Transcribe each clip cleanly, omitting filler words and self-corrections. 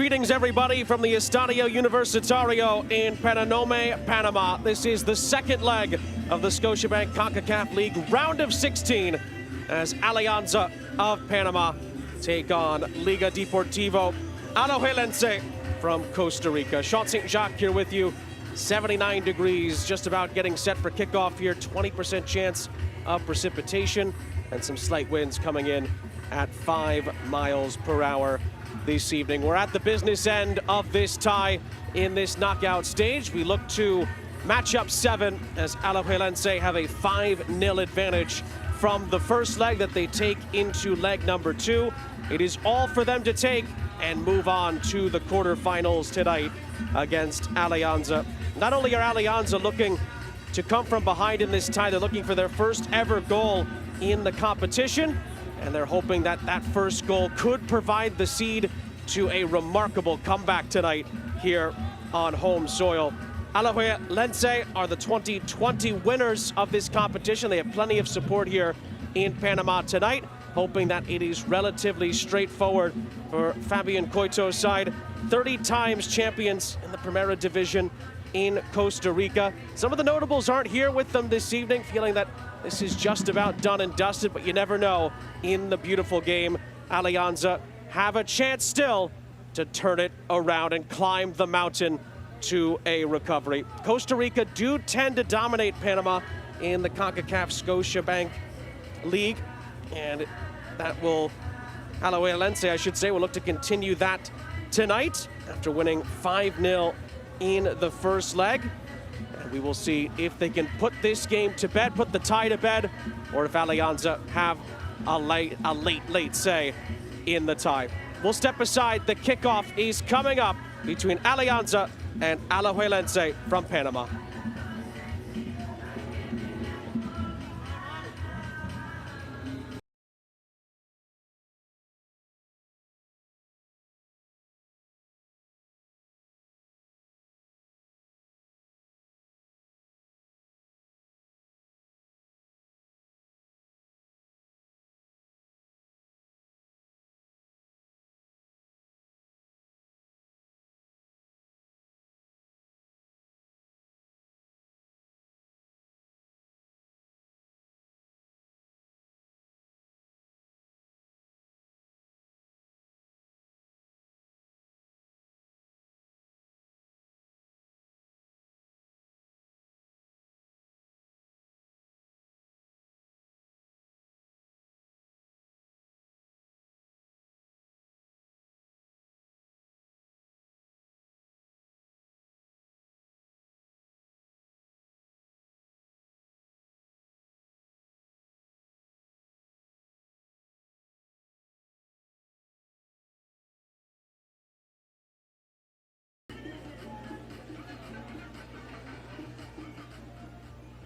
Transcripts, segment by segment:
Greetings, everybody, from the Estadio Universitario in Panamá, Panama. This is the second leg of the Scotiabank Concacaf League round of 16 as Alianza of Panama take on Liga Deportivo Alajuelense from Costa Rica. Sean St. Jacques here with you. 79 degrees, just about getting set for kickoff here. 20% chance of precipitation and some slight winds coming in at 5 miles per hour this evening. We're at the business end of this tie in this knockout stage. We look to matchup 7 as Alajuelense have a 5-0 advantage from the first leg that they take into leg number 2. It is all for them to take and move on to the quarterfinals tonight against Alianza. Not only are Alianza looking to come from behind in this tie, they're looking for their first ever goal in the competition, and they're hoping that that first goal could provide the seed to a remarkable comeback tonight here on home soil. Alajuelense are the 2020 winners of this competition. They have plenty of support here in Panama tonight, hoping that it is relatively straightforward for Fabian Coito's side. 30 times champions in the Primera Division in Costa Rica. Some of the notables aren't here with them this evening, feeling that this is just about done and dusted, but you never know. In the beautiful game, Alianza have a chance still to turn it around and climb the mountain to a recovery. Costa Rica do tend to dominate Panama in the CONCACAF Scotiabank League, and that will, Alajuelense, I should say, will look to continue that tonight after winning 5-0 in the first leg. And we will see if they can put this game to bed, put the tie to bed, or if Alianza have a late say in the tie. We'll step aside. The kickoff is coming up between Alianza and Alajuelense from Panama.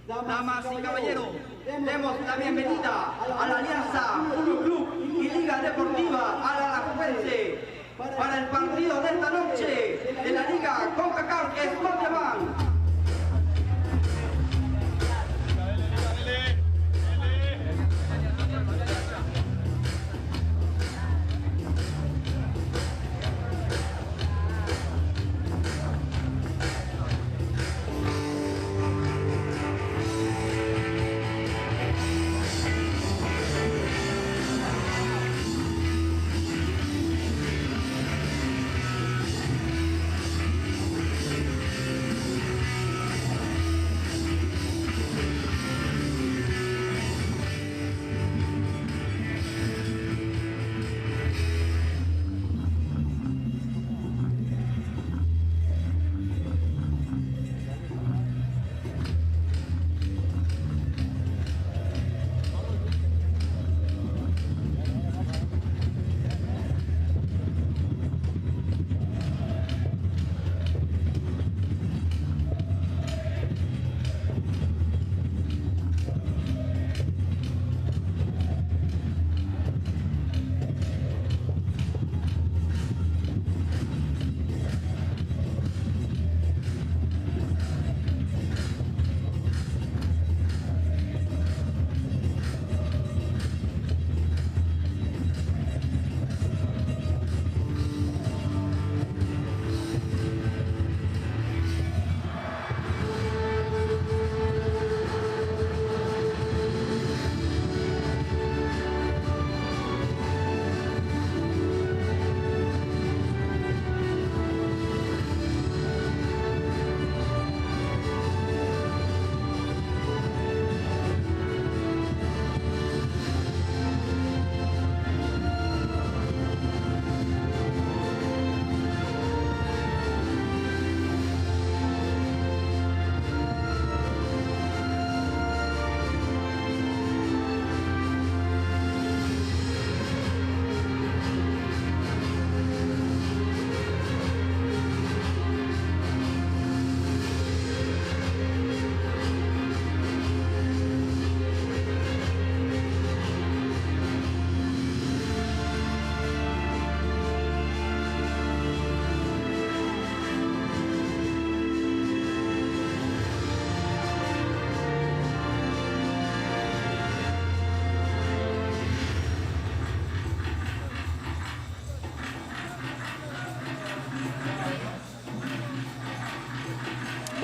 Damas y caballeros, demos la bienvenida a la Alianza Club y Liga Deportiva Alajuelense para el partido de esta noche de la Liga Concacaf Scotiabank.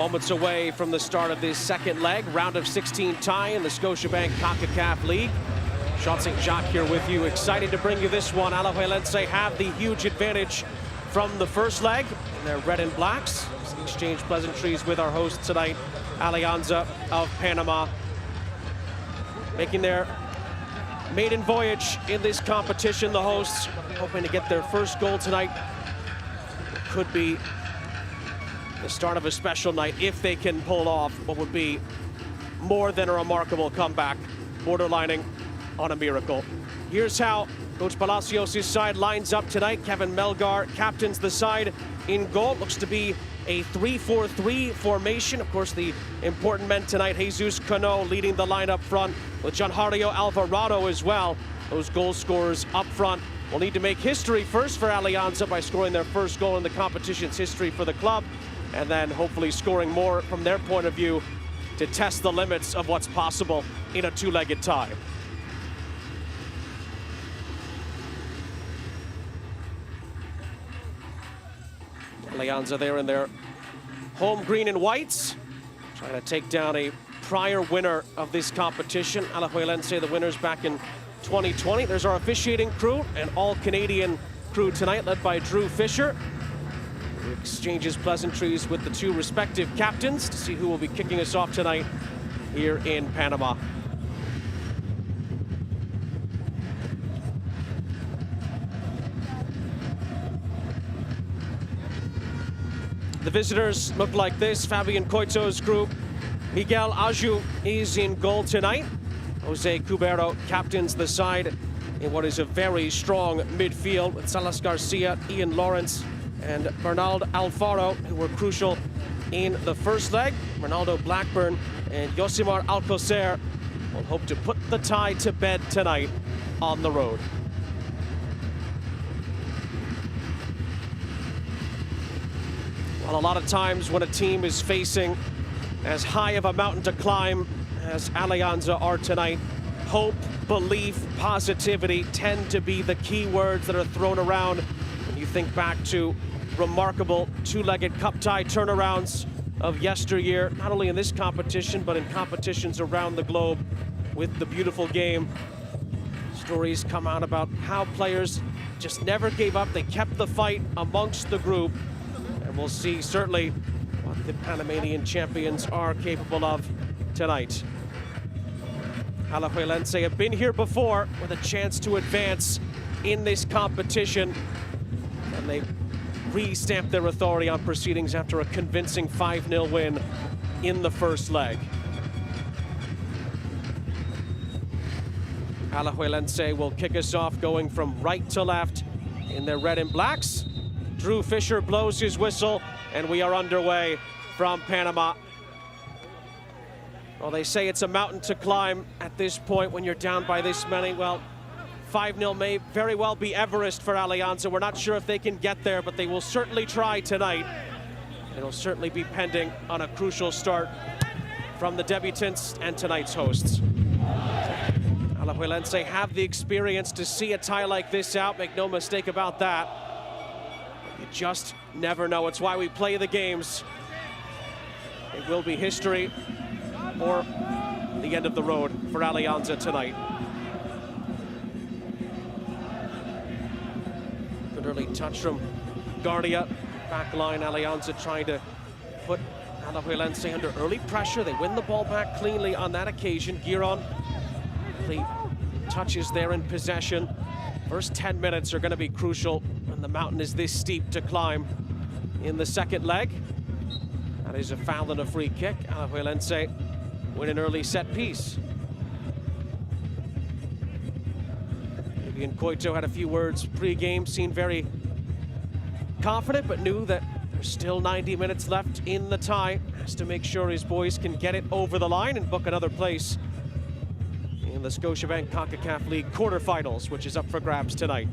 Moments away from the start of this second leg, round of 16 tie in the Scotiabank Concacaf League. Sean St. Jacques here with you, excited to bring you this one. Alajuelense have the huge advantage from the first leg in their red and blacks. Exchange pleasantries with our host tonight, Alianza of Panama, making their maiden voyage in this competition. The hosts hoping to get their first goal tonight. Could be the start of a special night if they can pull off what would be more than a remarkable comeback, borderlining on a miracle. Here's how Coach Palacios' side lines up tonight. Kevin Melgar captains the side in goal. Looks to be a 3-4-3 formation. Of course, the important men tonight, Jesus Cano leading the line up front with Gianhario Alvarado as well. Those goal scorers up front will need to make history first for Alianza by scoring their first goal in the competition's history for the club, and then hopefully scoring more from their point of view to test the limits of what's possible in a two-legged tie. Alianza there in their home green and whites, trying to take down a prior winner of this competition. Alajuelense, the winners back in 2020. There's our officiating crew, an all-Canadian crew tonight, led by Drew Fisher, who exchanges pleasantries with the two respective captains to see who will be kicking us off tonight here in Panama. The visitors look like this. Fabian Coito's group. Miguel Aju is in goal tonight. Jose Cubero captains the side in what is a very strong midfield with Salas Garcia, Ian Lawrence, and Bernardo Alfaro, who were crucial in the first leg. Ronaldo Blackburn and Yosimar Alcocer will hope to put the tie to bed tonight on the road. Well, a lot of times when a team is facing as high of a mountain to climb as Alianza are tonight, hope, belief, positivity tend to be the key words that are thrown around when you think back to remarkable two-legged cup tie turnarounds of yesteryear, not only in this competition, but in competitions around the globe with the beautiful game. Stories come out about how players just never gave up. They kept the fight amongst the group. And we'll see certainly what the Panamanian champions are capable of tonight. Alajuelense have been here before with a chance to advance in this competition, and they re-stamped their authority on proceedings after a convincing 5-0 win in the first leg. Alajuelense will kick us off going from right to left in their red and blacks. Drew Fisher blows his whistle, and we are underway from Panama. Well, they say it's a mountain to climb at this point when you're down by this many. Well, 5-0 may very well be Everest for Alianza. We're not sure if they can get there, but they will certainly try tonight. It'll certainly be pending on a crucial start from the debutants and tonight's hosts. Alajuelense have the experience to see a tie like this out. Make no mistake about that. You just never know. It's why we play the games. It will be history or the end of the road for Alianza tonight. Good early touch from Guardia. Back line, Alianza trying to put Alajuelense under early pressure. They win the ball back cleanly on that occasion. Giron, the touches there in possession. First 10 minutes are going to be crucial when the mountain is this steep to climb in the second leg. That is a foul and a free kick. Alajuelense win an early set piece. Fabian Coito had a few words pre-game, seemed very confident, but knew that there's still 90 minutes left in the tie. Has to make sure his boys can get it over the line and book another place in the Scotiabank Concacaf League quarterfinals, which is up for grabs tonight.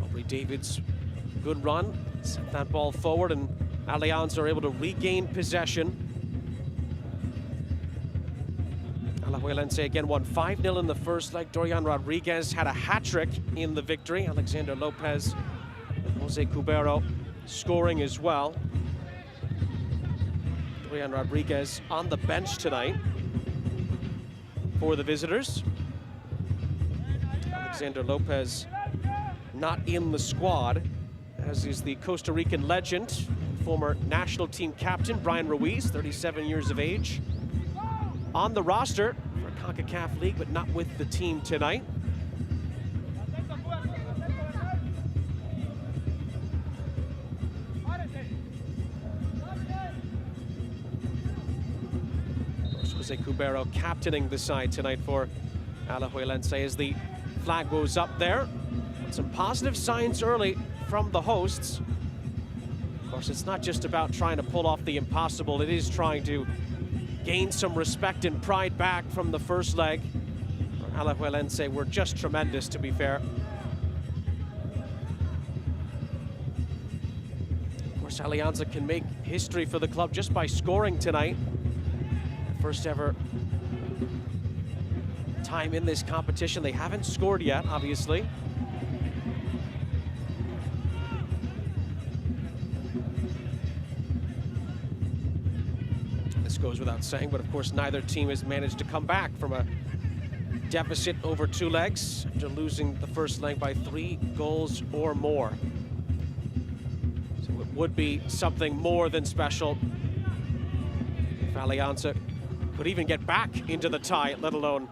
Aubrey David's good run, sent that ball forward, and Alianza are able to regain possession. Alajuelense again won 5-0 in the first leg. Dorian Rodriguez had a hat-trick in the victory. Alexander Lopez with Jose Cubero scoring as well. Dorian Rodriguez on the bench tonight for the visitors. Alexander Lopez not in the squad, as is the Costa Rican legend, former national team captain Brian Ruiz, 37 years of age, on the roster for Concacaf League, but not with the team tonight. Jose Cubero captaining the side tonight for Alajuelense as the flag goes up there. Some positive signs early from the hosts. Of course, it's not just about trying to pull off the impossible. It is trying to gain some respect and pride back from the first leg. Alajuelense were just tremendous, to be fair. Of course, Alianza can make history for the club just by scoring tonight. First ever time in this competition. They haven't scored yet, obviously. This goes without saying, but of course neither team has managed to come back from a deficit over 2 legs after losing the first leg by 3 goals or more. So it would be something more than special if Alianza could even get back into the tie, let alone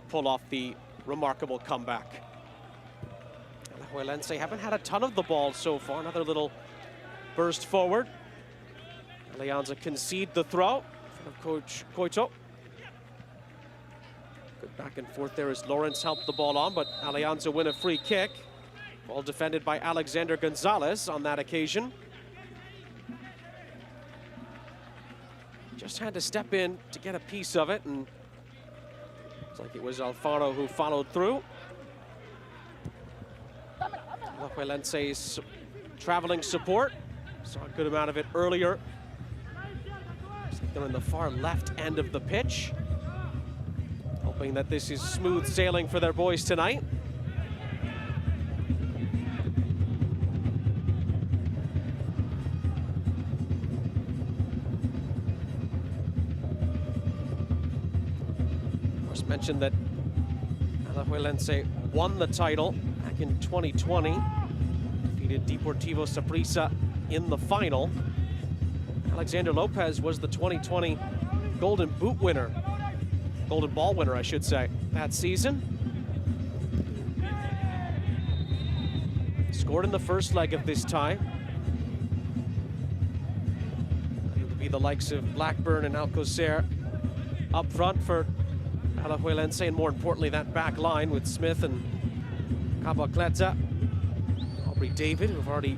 pull off the remarkable comeback. Alajuelense haven't had a ton of the ball so far. Another little burst forward. Alianza concede the throw from Coach Coito. Good back and forth there as Lawrence helped the ball on, but Alianza win a free kick. Ball defended by Alexander Gonzalez on that occasion. Just had to step in to get a piece of it, and it's like it was Alfaro who followed through. Alajuelense's traveling support. Saw a good amount of it earlier. They're in the far left end of the pitch. Hoping that this is smooth sailing for their boys tonight. Mentioned that Alajuelense won the title back in 2020, defeated Deportivo Saprissa in the final. Alexander Lopez was the 2020 Golden Boot winner, Golden Ball winner, I should say, that season. Scored in the first leg of this tie. It would be the likes of Blackburn and Alcocer up front for Alajuelense, and more importantly, that back line with Smith and Cabocleta, Aubrey David, who have already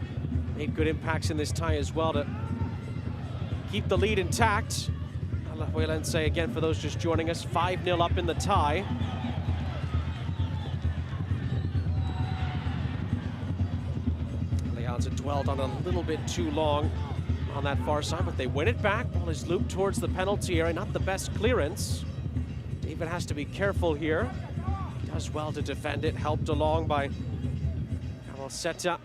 made good impacts in this tie as well to keep the lead intact. Alajuelense, again, for those just joining us, 5-0 up in the tie. Alianza dwelled on a little bit too long on that far side, but they win it back. Ball is looped towards the penalty area, not the best clearance. David has to be careful here. Does well to defend it, helped along by Cabocleta.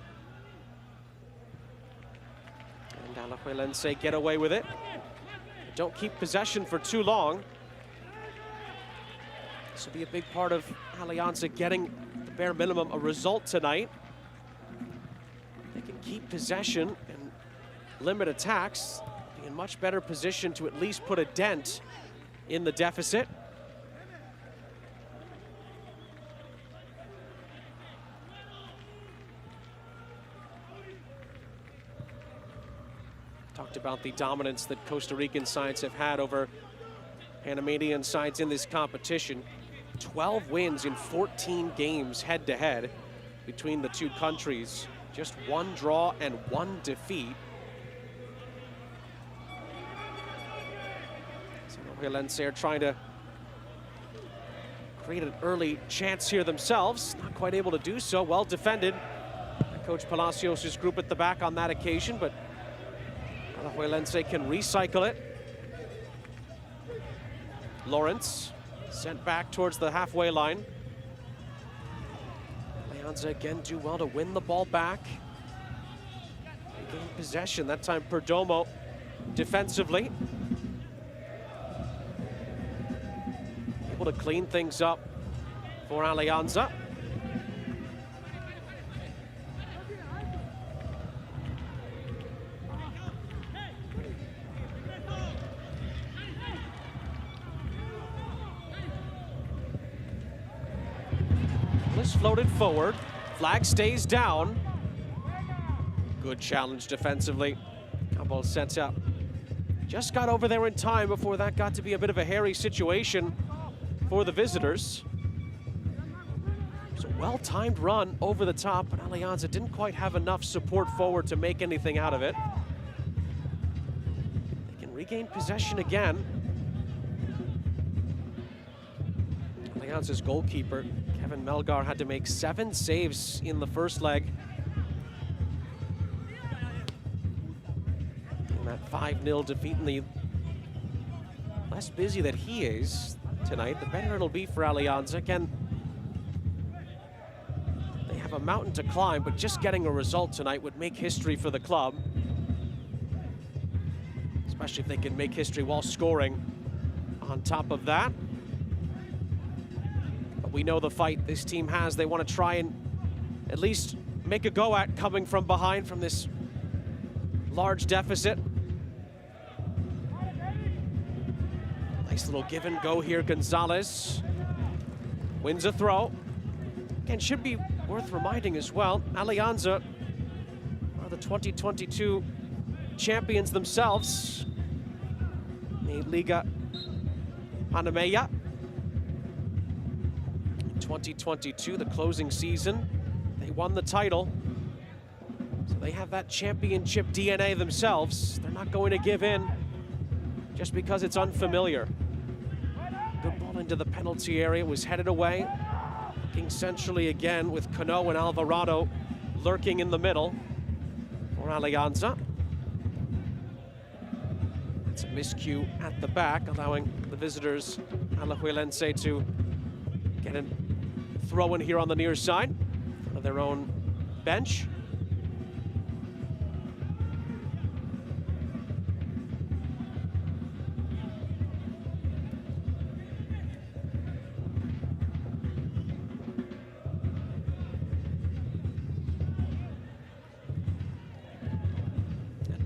And Alajuelense get away with it. Don't keep possession for too long. This will be a big part of Alianza getting the bare minimum a result tonight. They can keep possession and limit attacks, be in much better position to at least put a dent in the deficit. Talked about the dominance that Costa Rican sides have had over Panamanian sides in this competition. 12 wins in 14 games head-to-head between the two countries. Just 1 draw and 1 defeat. So Alajuelense are trying to create an early chance here themselves. Not quite able to do so. Well defended by Coach Palacios' group at the back on that occasion, but Alajuelense can recycle it. Lawrence sent back towards the halfway line. Alianza again do well to win the ball back. Gain possession, that time Perdomo defensively. Able to clean things up for Alianza. This floated forward, flag stays down. Good challenge defensively. Cabal sets up. Just got over there in time before that got to be a bit of a hairy situation for the visitors. It's a well-timed run over the top, but Alianza didn't quite have enough support forward to make anything out of it. They can regain possession again. Alianza's goalkeeper, Kevin Melgar, had to make 7 saves in the first leg. In that 5-0 defeat, and the less busy that he is tonight, the better it'll be for Alianza. Again, they have a mountain to climb, but just getting a result tonight would make history for the club. Especially if they can make history while scoring on top of that. But we know the fight this team has. They want to try and at least make a go at coming from behind from this large deficit. Nice little give and go here. Gonzalez wins a throw. Again, should be worth reminding as well, Alianza are the 2022 champions themselves. The Liga Panameya. 2022, the closing season, they won the title. So they have that championship DNA themselves. They're not going to give in just because it's unfamiliar. Good ball into the penalty area, was headed away. Looking centrally again with Cano and Alvarado lurking in the middle for Alianza. It's a miscue at the back, allowing the visitors, Alajuelense, to get a throw in here on the near side of their own bench.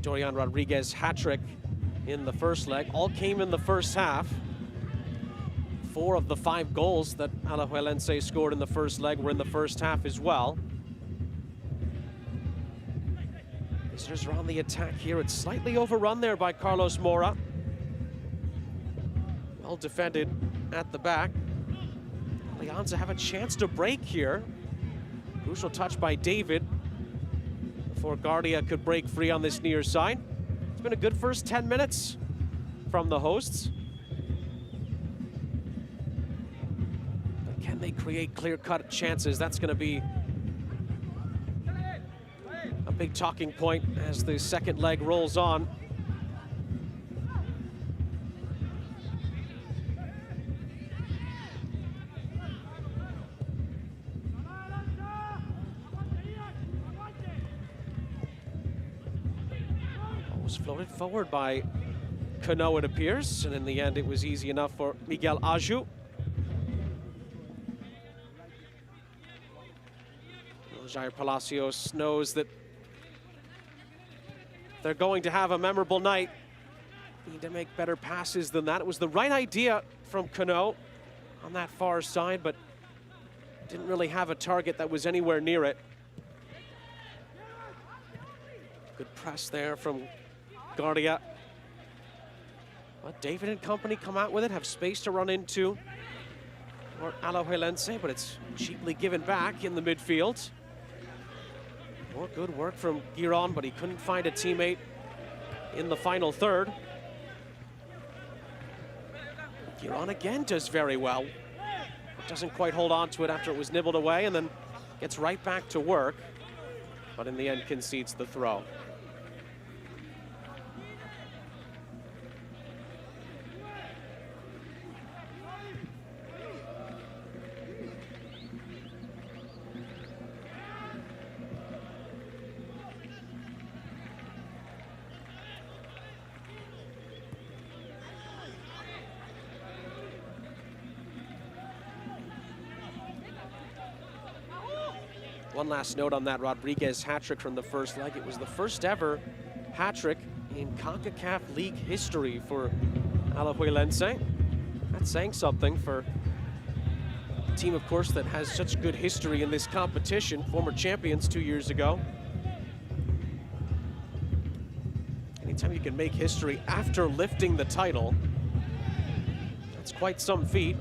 Dorian Rodriguez hat-trick in the first leg. All came in the first half. 4 of the 5 goals that Alajuelense scored in the first leg were in the first half as well. Visitors are on the attack here. It's slightly overrun there by Carlos Mora. Well defended at the back. Alianza have a chance to break here. Crucial touch by David before Guardia could break free on this near side. It's been a good first 10 minutes from the hosts. Can they create clear-cut chances? That's going to be a big talking point as the second leg rolls on. Was floated forward by Cano, it appears, and in the end it was easy enough for Miguel Aju. Jair Palacios knows that they're going to have a memorable night. Need to make better passes than that. It was the right idea from Cano on that far side, but didn't really have a target that was anywhere near it. Good press there from Guardia. But David and company come out with it, have space to run into for Alajuelense, but it's cheaply given back in the midfield. More good work from Giron, but he couldn't find a teammate in the final third. Giron again does very well. Doesn't quite hold on to it after it was nibbled away, and then gets right back to work, but in the end concedes the throw. One last note on that Rodriguez hat-trick from the first leg. It was the first ever hat-trick in CONCACAF League history for Alajuelense. That's saying something for a team, of course, that has such good history in this competition. Former champions 2 years ago. Anytime you can make history after lifting the title, that's quite some feat.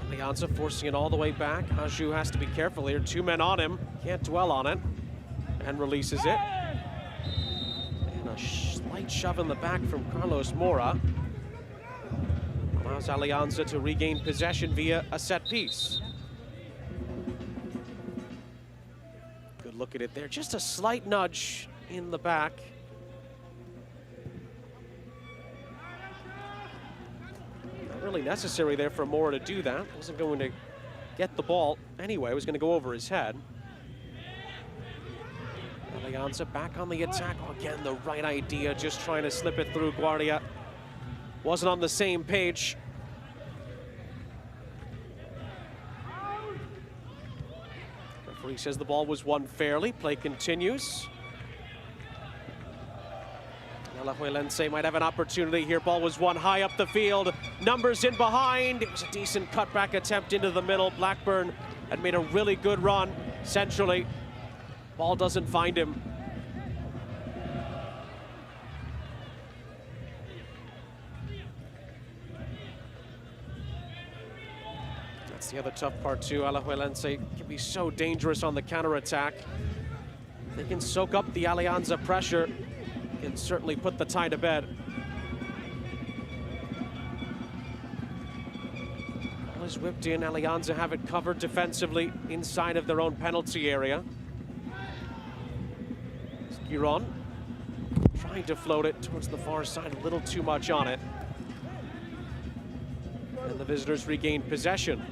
Alianza forcing it all the way back. Aju has to be careful here. 2 men on him. Can't dwell on it. And releases it. And a slight shove in the back from Carlos Mora. Allows Alianza to regain possession via a set piece. Good look at it there. Just a slight nudge in the back. Not really necessary there for Mora to do that. Wasn't going to get the ball anyway. It was going to go over his head. Alianza back on the attack. Again, the right idea, just trying to slip it through. Guardia wasn't on the same page. Referee says the ball was won fairly. Play continues. Alajuelense might have an opportunity here. Ball was won high up the field. Numbers in behind. It was a decent cutback attempt into the middle. Blackburn had made a really good run centrally. Ball doesn't find him. That's the other tough part too. Alajuelense can be so dangerous on the counterattack. They can soak up the Alianza pressure. Can certainly put the tie to bed. Ball is whipped in. Alianza have it covered defensively inside of their own penalty area. Giron trying to float it towards the far side, a little too much on it. And the visitors regain possession.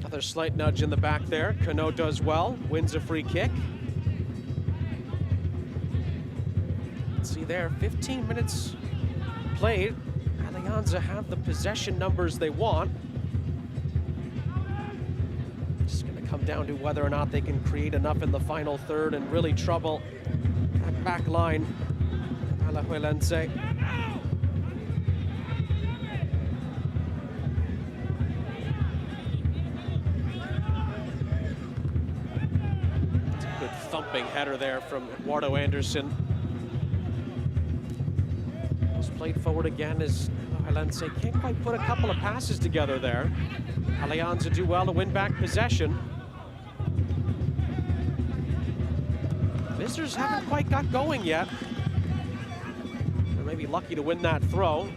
Another slight nudge in the back there. Cano does well, wins a free kick. Let's see there, 15 minutes played. Alianza have the possession numbers they want. It's going to come down to whether or not they can create enough in the final third and really trouble that back line. Alajuelense. Thumping header there from Eduardo Anderson. Was played forward again as Alajuelense can't quite put a couple of passes together there. Alianza do well to win back possession. Visitors haven't quite got going yet. They may be lucky to win that throw.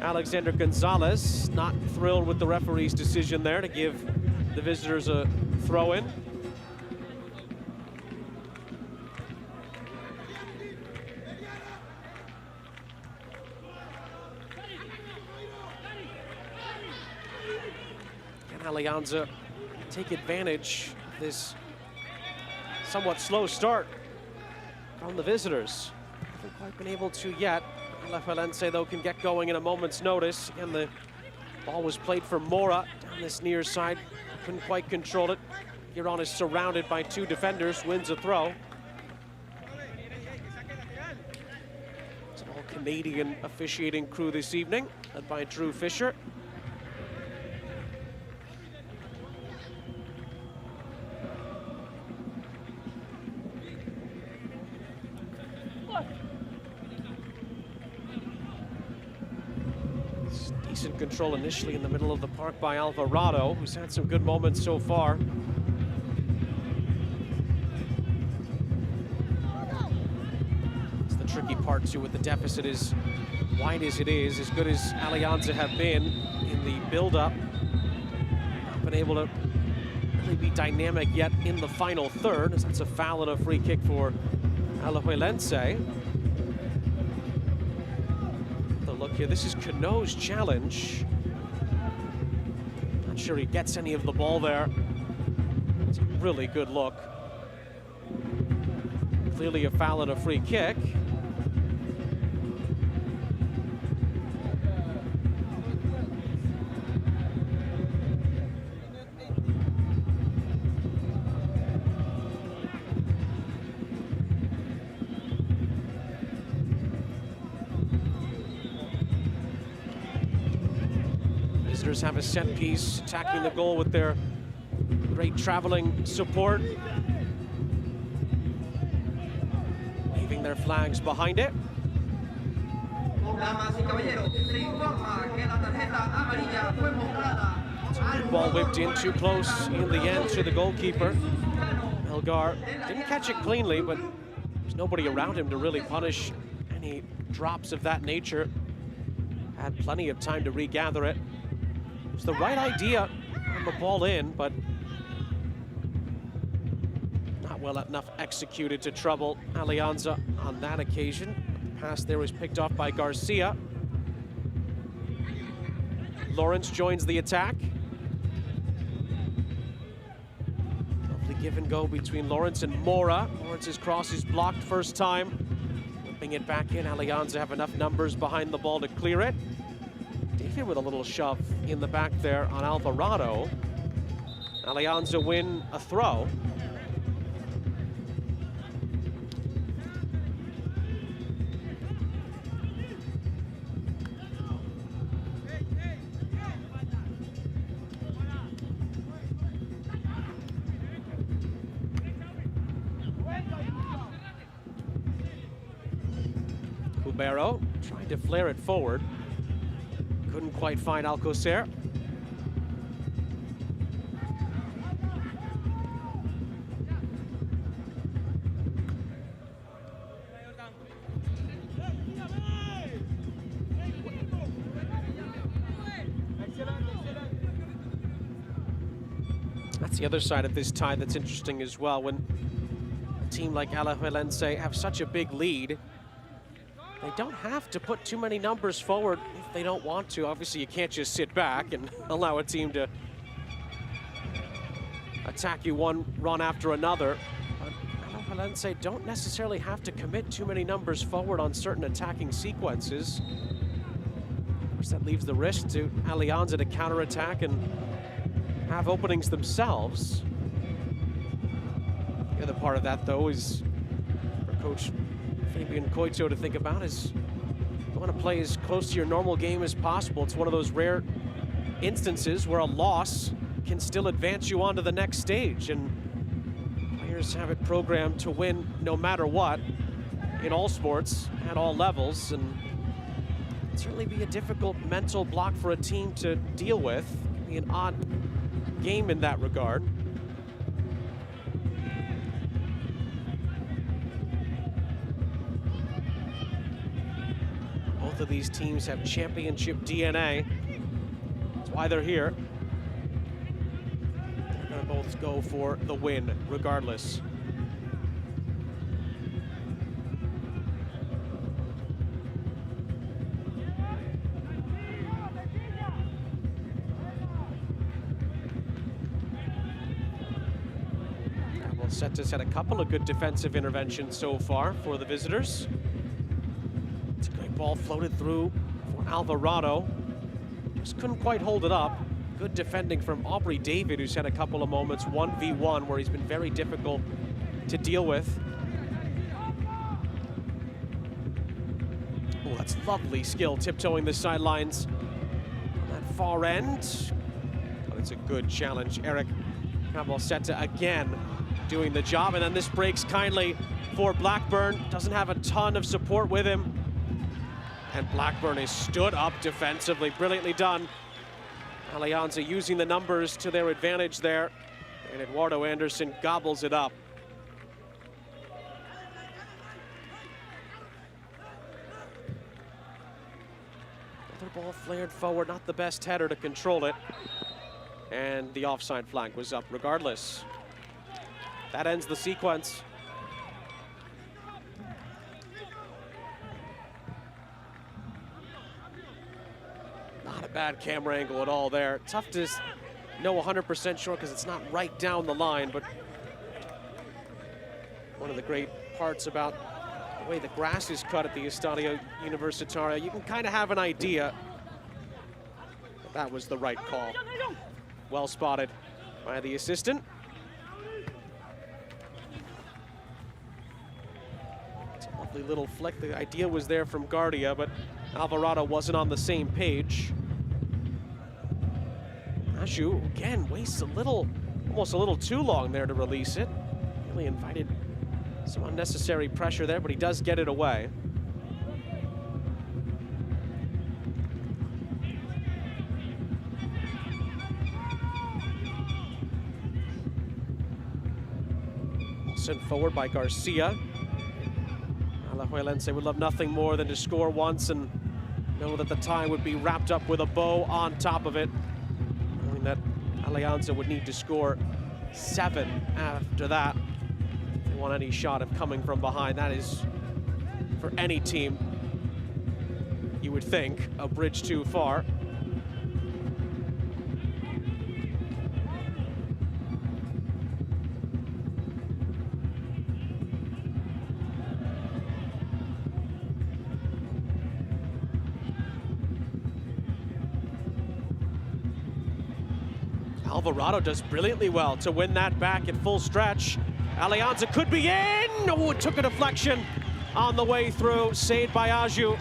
Alexander Gonzalez not thrilled with the referee's decision there to give the visitors a throw-in. Alianza take advantage of this somewhat slow start from the visitors. Haven't quite been able to yet. Alajuelense, though, can get going in a moment's notice. Again, the ball was played for Mora down this near side. Couldn't quite control it. Giron is surrounded by 2 defenders, wins a throw. It's an all-Canadian officiating crew this evening, led by Drew Fisher. Decent control initially in the middle of the park by Alvarado, who's had some good moments so far. tricky part too with the deficit as wide as it is, as good as Alianza have been in the build-up. Not been able to really be dynamic yet in the final third, as that's a foul and a free kick for Alajuelense. The look here, this is Cano's challenge. Not sure he gets any of the ball there. It's a really good look. Clearly a foul and a free kick. Visitors have a set piece, attacking the goal with their great traveling support. Leaving their flags behind it. Ball whipped in too close in the end to the goalkeeper. Elgar didn't catch it cleanly, but there's nobody around him to really punish any drops of that nature. Had plenty of time to regather it. It was the right idea on the ball in, but not well enough executed to trouble Alianza on that occasion. The pass there was picked off by Garcia. Lawrence joins the attack. Lovely give and go between Lawrence and Mora. Lawrence's cross is blocked first time. Whipping it back in, Alianza have enough numbers behind the ball to clear it. David with a little shove in the back there on Alvarado. Alianza win a throw. Cubero trying to flare it forward. Couldn't quite find Alcocer. That's the other side of this tie that's interesting as well. When a team like Alajuelense have such a big lead, they don't have to put too many numbers forward if they don't want to. Obviously, you can't just sit back and allow a team to attack you one run after another. But Alajuelense don't necessarily have to commit too many numbers forward on certain attacking sequences. Of course, that leaves the risk to Alianza to counterattack and have openings themselves. The other part of that, though, is for Coach Fabian Coito to think about is you want to play as close to your normal game as possible. It's one of those rare instances where a loss can still advance you on to the next stage, and players have it programmed to win no matter what in all sports at all levels, and it'd certainly be a difficult mental block for a team to deal with. It'd be an odd game in that regard. Both of these teams have championship DNA. That's why they're here. They're going to both go for the win, regardless. Cetas had a couple of good defensive interventions so far for the visitors. It's a great ball floated through for Alvarado. Just couldn't quite hold it up. Good defending from Aubrey David, who's had a couple of moments 1v1 where he's been very difficult to deal with. Oh, that's lovely skill, tiptoeing the sidelines on that far end. But it's a good challenge. Eric Cabalceta again doing the job, and then this breaks kindly for Blackburn. Doesn't have a ton of support with him. And Blackburn is stood up defensively. Brilliantly done. Alianza using the numbers to their advantage there. And Eduardo Anderson gobbles it up. ball flared forward, not the best header to control it. And the offside flag was up regardless. That ends the sequence. Not a bad camera angle at all there. Tough to know 100% sure because it's not right down the line, but one of the great parts about the way the grass is cut at the Estadio Universitario, you can kind of have an idea that that was the right call. Well spotted by the assistant. It's a lovely little flick. The idea was there from Guardia, but Alvarado wasn't on the same page. Aju, again, wastes almost a little too long there to release it. Really invited some unnecessary pressure there, but he does get it away. Sent forward by Garcia. Alajuelense would love nothing more than to score once and know that the tie would be wrapped up with a bow on top of it. Knowing that Alianza would need to score 7 after that if they want any shot of coming from behind. That is, for any team, you would think, a bridge too far. Alvarado does brilliantly well to win that back at full stretch. Alianza could be in. Oh, it took a deflection on the way through, saved by Aju.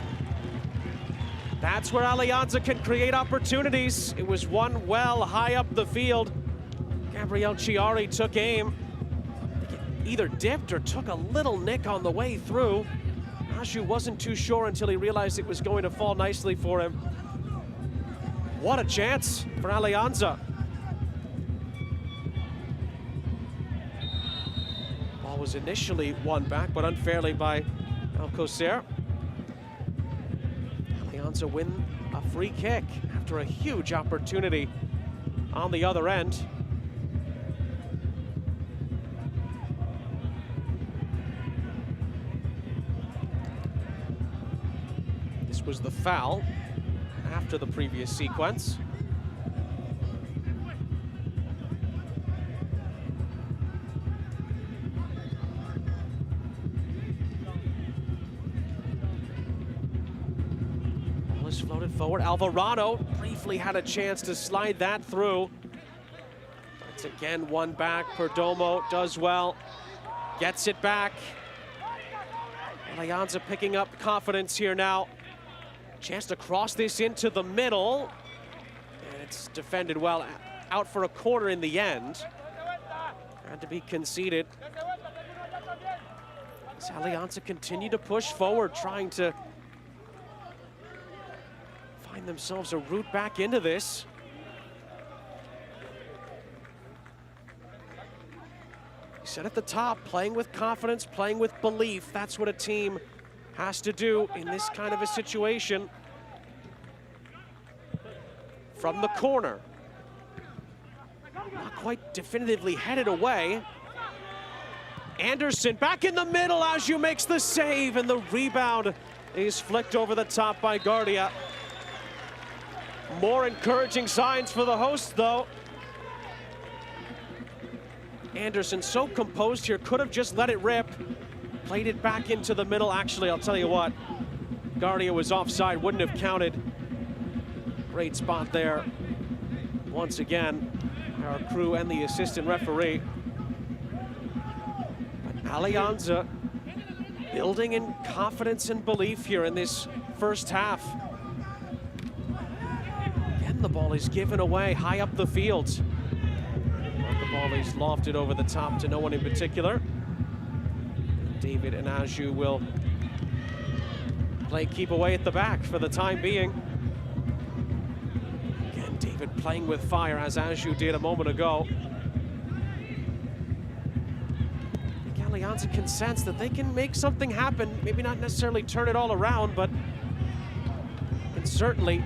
That's where Alianza can create opportunities. It was one well high up the field. Gabriel Chiari took aim. Either dipped or took a little nick on the way through. Aju wasn't too sure until he realized it was going to fall nicely for him. What a chance for Alianza. Was initially won back, but unfairly by Alcocer. Alianza win a free kick after a huge opportunity on the other end. This was the foul after the previous sequence. Floated forward. Alvarado briefly had a chance to slide that through. It's again one back. Perdomo does well. Gets it back. Alianza picking up confidence here now. Chance to cross this into the middle. And it's defended well. Out for a corner in the end. Had to be conceded. As Alianza continue to push forward, trying to find themselves a route back into this. You said at the top, playing with confidence, playing with belief. That's what a team has to do in this kind of a situation. From the corner. Not quite definitively headed away. Anderson back in the middle. Aju makes the save, and the rebound is flicked over the top by Guardia. More encouraging signs for the hosts, though. Anderson so composed here, could have just let it rip. Played it back into the middle. Actually, I'll tell you what, Guardia was offside, wouldn't have counted. Great spot there. Once again, our crew and the assistant referee. But Alianza building in confidence and belief here in this first half. The ball is given away high up the field. The ball is lofted over the top to no one in particular. David and Aju will play keep away at the back for the time being. Again, David playing with fire as Aju did a moment ago. I think Alianza can sense that they can make something happen. Maybe not necessarily turn it all around, but can certainly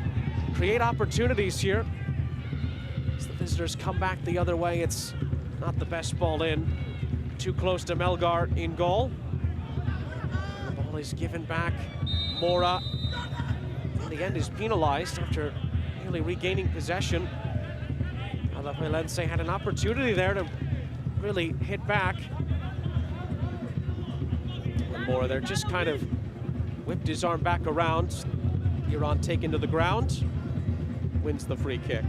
create opportunities here. As the visitors come back the other way, it's not the best ball in. Too close to Melgar in goal. The ball is given back. Mora, in the end, is penalized after nearly regaining possession. Alajuelense had an opportunity there to really hit back. And Mora there just kind of whipped his arm back around. Iran taken to the ground, wins the free kick.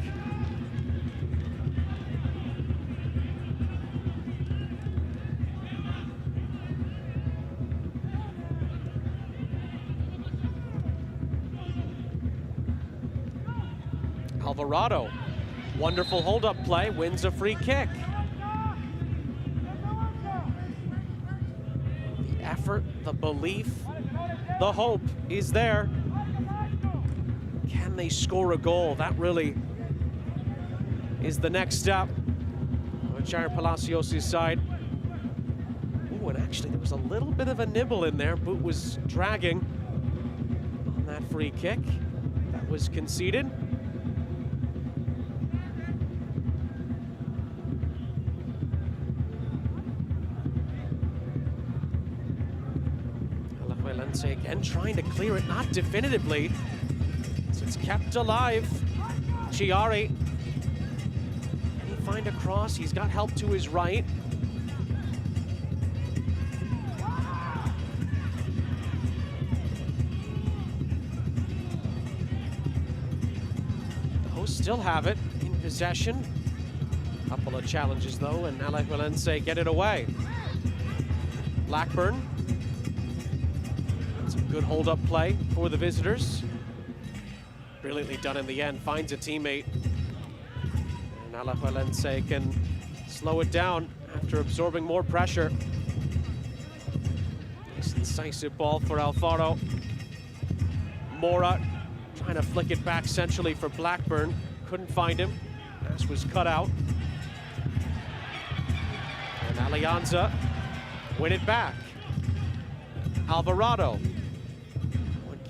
Alvarado, wonderful hold-up play, wins a free kick. The effort, the belief, the hope is there. Can they score a goal? That really is the next step on Jair Palacios' side. Oh, and actually there was a little bit of a nibble in there. Boot was dragging on that free kick. That was conceded. Alajuelense again trying to clear it, not definitively. It's kept alive. Chiari. Can he find a cross? He's got help to his right. The hosts still have it in possession. Couple of challenges though, and Alajuelense get it away. Blackburn. Some good hold-up play for the visitors. Brilliantly done in the end, finds a teammate. And Alajuelense can slow it down after absorbing more pressure. Nice incisive ball for Alfaro. Mora trying to flick it back centrally for Blackburn. Couldn't find him. Pass was cut out. And Alianza win it back. Alvarado.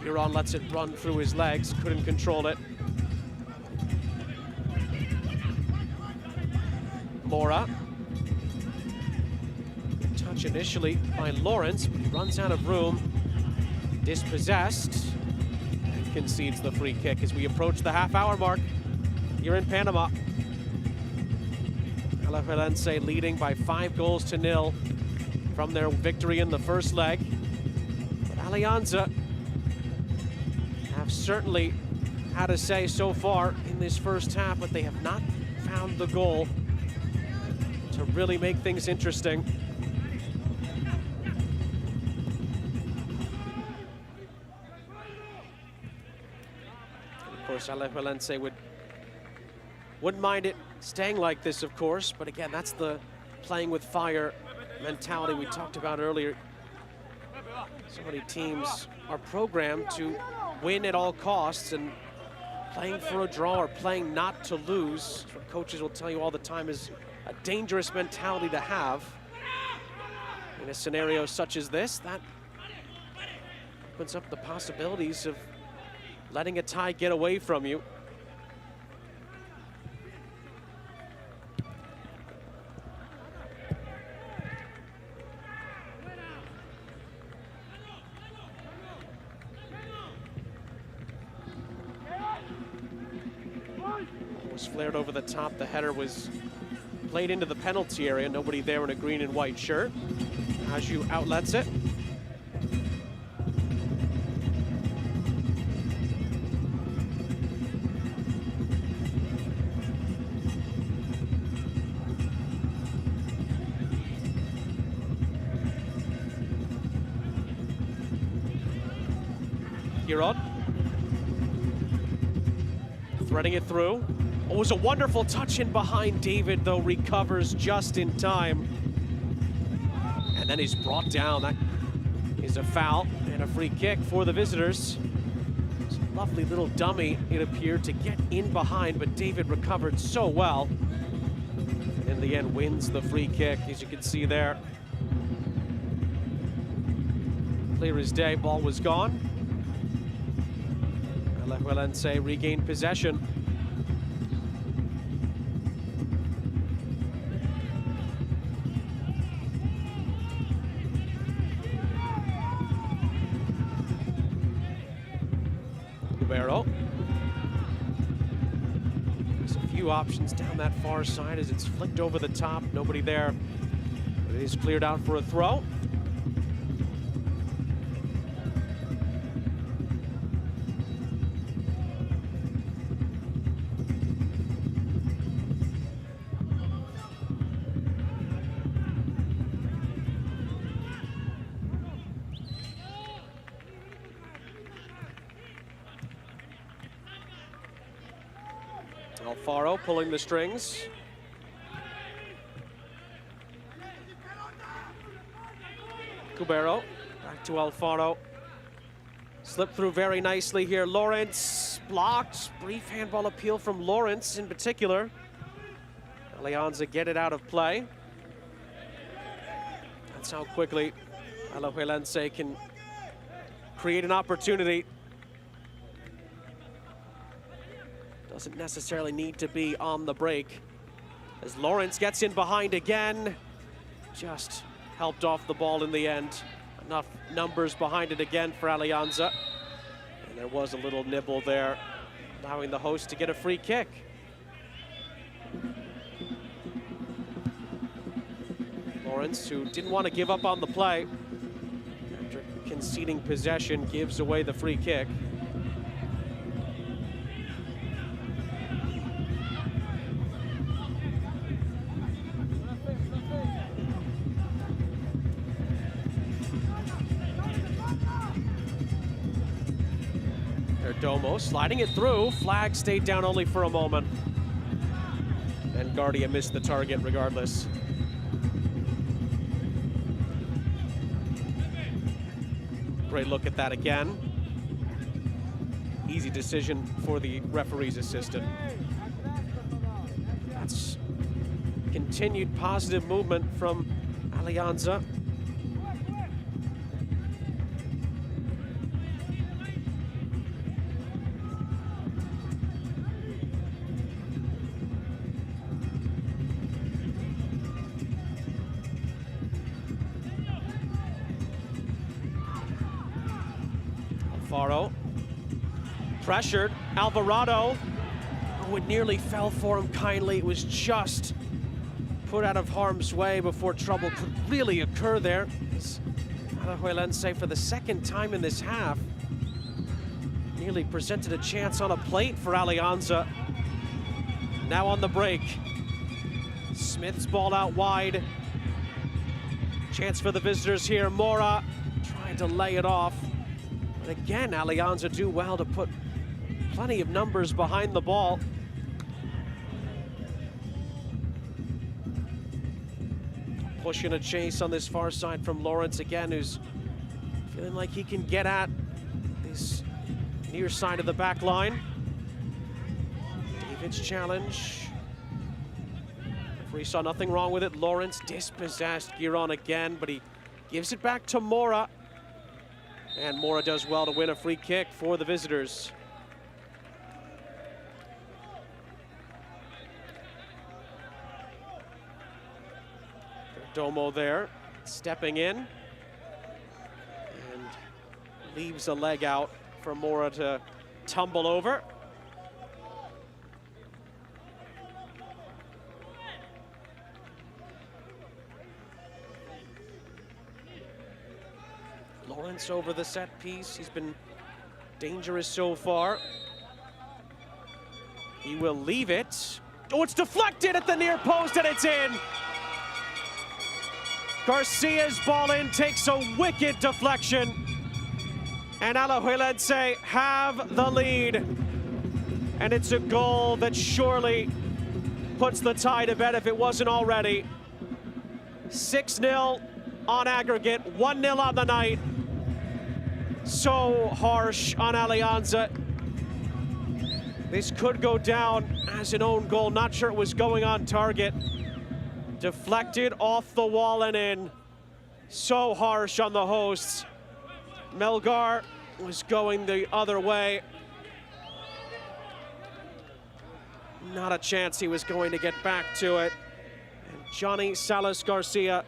Iran lets it run through his legs, couldn't control it. Mora. Good touch initially by Lawrence, but he runs out of room. Dispossessed. And concedes the free kick as we approach the half-hour mark here in Panama. Alajuelense leading by 5-0 from their victory in the first leg. But Alianza have certainly had a say so far in this first half, but they have not found the goal to really make things interesting. And of course, Alajuelense wouldn't mind it staying like this, of course, but again, that's the playing with fire mentality we talked about earlier. So many teams are programmed to win at all costs, and playing for a draw or playing not to lose, what coaches will tell you all the time, is a dangerous mentality to have. In a scenario such as this, that opens up the possibilities of letting a tie get away from you. Flared over the top. The header was played into the penalty area. Nobody there in a green and white shirt. Aju outlets it. Giron. Threading it through. Oh, it was a wonderful touch in behind. David, though, recovers just in time. And then he's brought down. That is a foul and a free kick for the visitors. It's a lovely little dummy, it appeared, to get in behind, but David recovered so well. And in the end, wins the free kick, as you can see there. Clear as day, ball was gone. Alajuelense regained possession. Cubero. There's a few options down that far side as it's flicked over the top. Nobody there. It is cleared out for a throw. Alfaro pulling the strings. Cubero, back to Alfaro. Slipped through very nicely here. Lawrence blocked. Brief handball appeal from Lawrence in particular. Alianza get it out of play. That's how quickly Alajuelense can create an opportunity. Doesn't necessarily need to be on the break. As Lawrence gets in behind again, just helped off the ball in the end. Enough numbers behind it again for Alianza. And there was a little nibble there, allowing the host to get a free kick. Lawrence, who didn't want to give up on the play, after conceding possession, gives away the free kick. Domo sliding it through. Flag stayed down only for a moment. And Guardia missed the target regardless. Great look at that again. Easy decision for the referee's assistant. That's continued positive movement from Alianza. Alfaro, pressured, Alvarado, oh, it nearly fell for him kindly. It was just put out of harm's way before trouble could really occur there. Alajuelense, for the second time in this half, nearly presented a chance on a plate for Alianza. Now on the break, Smith's ball out wide. Chance for the visitors here, Mora trying to lay it off. But again, Alianza do well to put plenty of numbers behind the ball. Pushing a chase on this far side from Lawrence again, who's feeling like he can get at this near side of the back line. David's challenge. Referee saw nothing wrong with it. Lawrence dispossessed Giron again, but he gives it back to Mora. And Mora does well to win a free kick for the visitors. Domo there, stepping in. And leaves a leg out for Mora to tumble over. Lawrence over the set piece. He's been dangerous so far. He will leave it. Oh, it's deflected at the near post and it's in. Garcia's ball in takes a wicked deflection. And Alajuelense have the lead. And it's a goal that surely puts the tie to bed if it wasn't already. 6-0 on aggregate, 1-0 on the night. So harsh on Alianza. This could go down as an own goal. Not sure it was going on target. Deflected off the wall and in. So harsh on the hosts. Melgar was going the other way. Not a chance he was going to get back to it. And Johnny Salas Garcia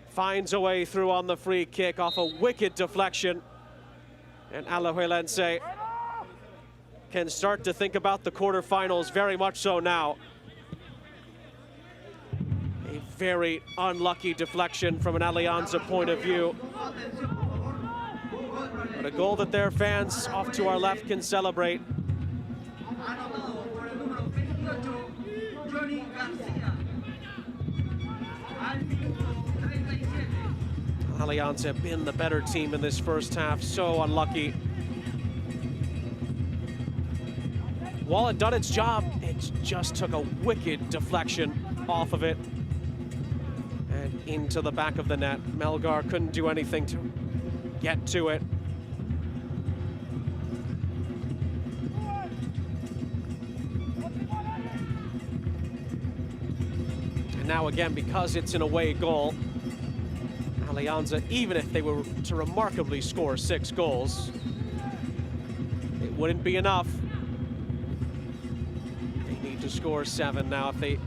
finds a way through on the free kick off a wicked deflection. And Alajuelense can start to think about the quarterfinals very much so now. A very unlucky deflection from an Alianza point of view. But a goal that their fans off to our left can celebrate. Alianza have been the better team in this first half, so unlucky. While it done its job, it just took a wicked deflection off of it and into the back of the net. Melgar couldn't do anything to get to it. And now again, because it's an away goal, Alianza, even if they were to remarkably score 6 goals, it wouldn't be enough. They need to score 7 now if they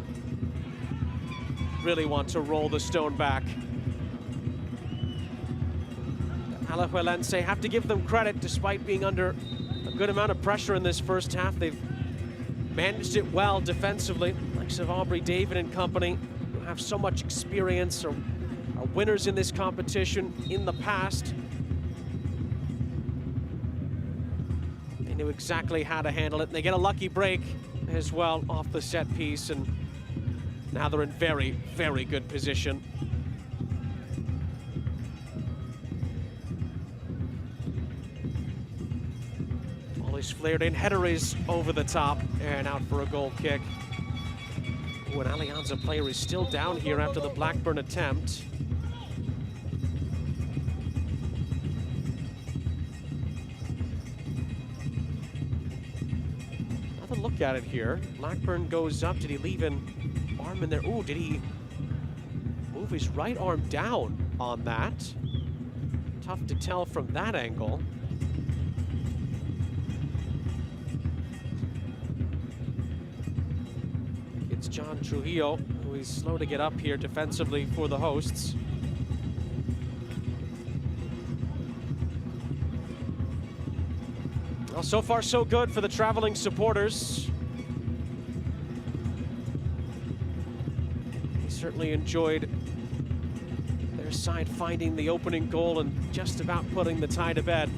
really want to roll the stone back. Alajuelense, have to give them credit, despite being under a good amount of pressure in this first half. They've managed it well defensively, like Aubrey David and company, who have so much experience, or are winners in this competition in the past. They knew exactly how to handle it, and they get a lucky break as well off the set piece, and now they're in very, very good position. All is flared in, header is over the top and out for a goal kick. Ooh, an Alianza player is still down here after the Blackburn attempt. Another look at it here. Blackburn goes up. Did he leave an arm in there? Ooh, did he move his right arm down on that? Tough to tell from that angle. It's John Trujillo, who is slow to get up here defensively for the hosts. Well, so far so good for the traveling supporters. They certainly enjoyed their side finding the opening goal and just about putting the tie to bed.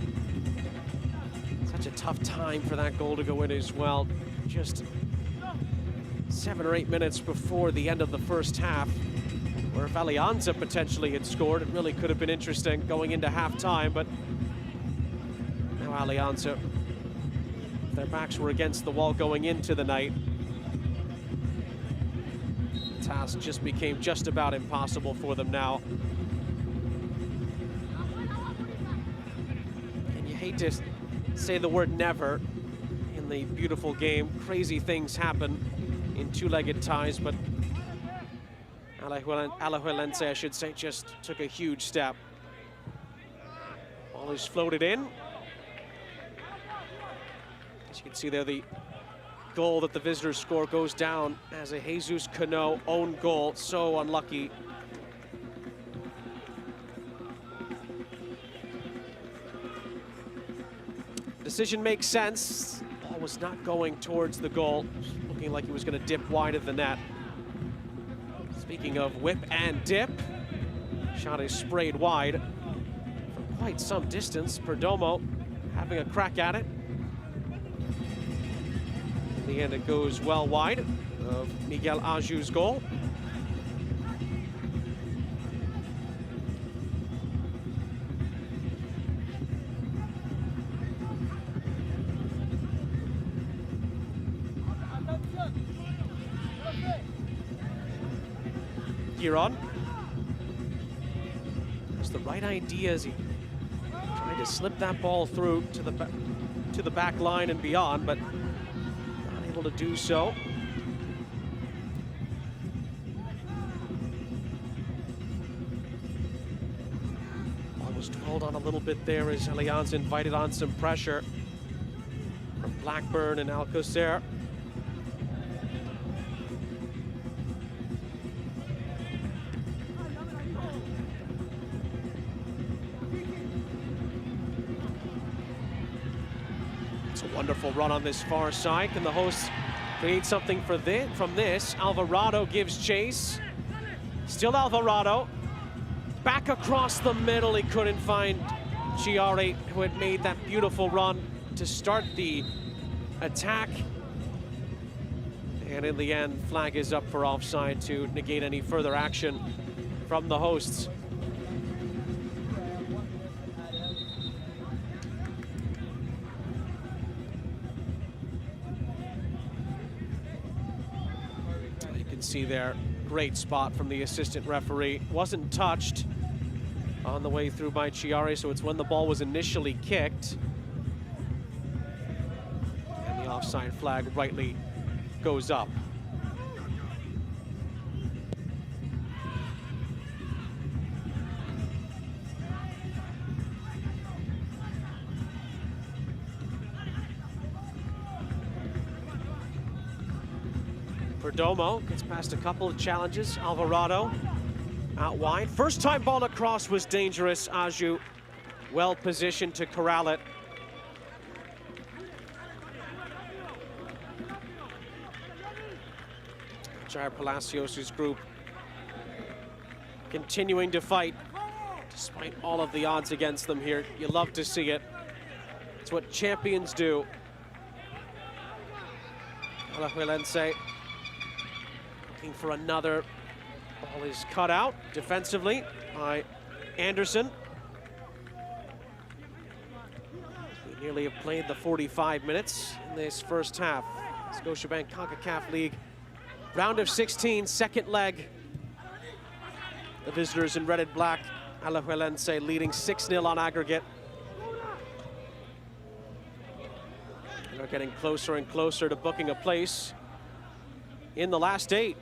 Such a tough time for that goal to go in as well. Just 7 or 8 minutes before the end of the first half, where if Alianza potentially had scored, it really could have been interesting going into halftime. But now Alianza, their backs were against the wall going into the night. The task just became just about impossible for them now. And you hate to say the word never in the beautiful game. Crazy things happen in two-legged ties, but Alajuelense, I should say, just took a huge step. Ball is floated in. As you can see there, the goal that the visitors score goes down as a Jesus Cano own goal. So unlucky. Decision makes sense. Ball was not going towards the goal, looking like he was going to dip wide of the net. Speaking of whip and dip, shot is sprayed wide from quite some distance. Perdomo having a crack at it. In the end, it goes well wide of Miguel Aju's goal. Giron. That's the right idea as he tried to slip that ball through to the back line and beyond, but not able to do so. Ball was dwelled on a little bit there as Alianza invited on some pressure from Blackburn and Alcocer. It's a wonderful run on this far side. Can the hosts create something from this? Alvarado gives chase. Still Alvarado. Back across the middle. He couldn't find Chiari, who had made that beautiful run to start the attack. And in the end, flag is up for offside to negate any further action from the hosts. You can see there, great spot from the assistant referee. Wasn't touched on the way through by Chiari, so it's when the ball was initially kicked. And the offside flag rightly goes up. Perdomo gets past a couple of challenges. Alvarado out wide. First time ball across was dangerous. Aju well positioned to corral it. Jair Palacios' group continuing to fight despite all of the odds against them here. You love to see it. It's what champions do. Alajuelense looking for another. Ball is cut out defensively by Anderson. We nearly have played the 45 minutes in this first half. Scotiabank Concacaf League round of 16, second leg. The visitors in red and black, Alajuelense leading 6-0 on aggregate. They're getting closer and closer to booking a place in the last 8.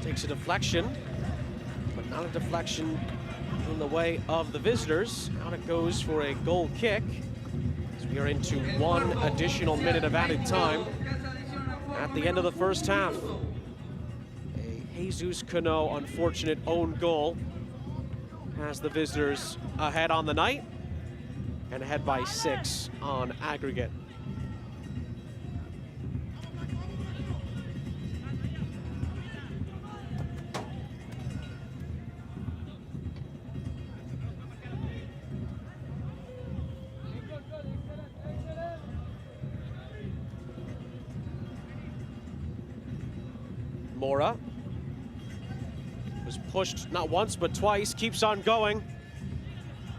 Takes a deflection, but not a deflection in the way of the visitors. Out it goes for a goal kick, as we are into 1 additional minute of added time at the end of the first half. A Jesus Cano unfortunate own goal has the visitors ahead on the night and ahead by 6 on aggregate. Mora was pushed not once but twice, keeps on going.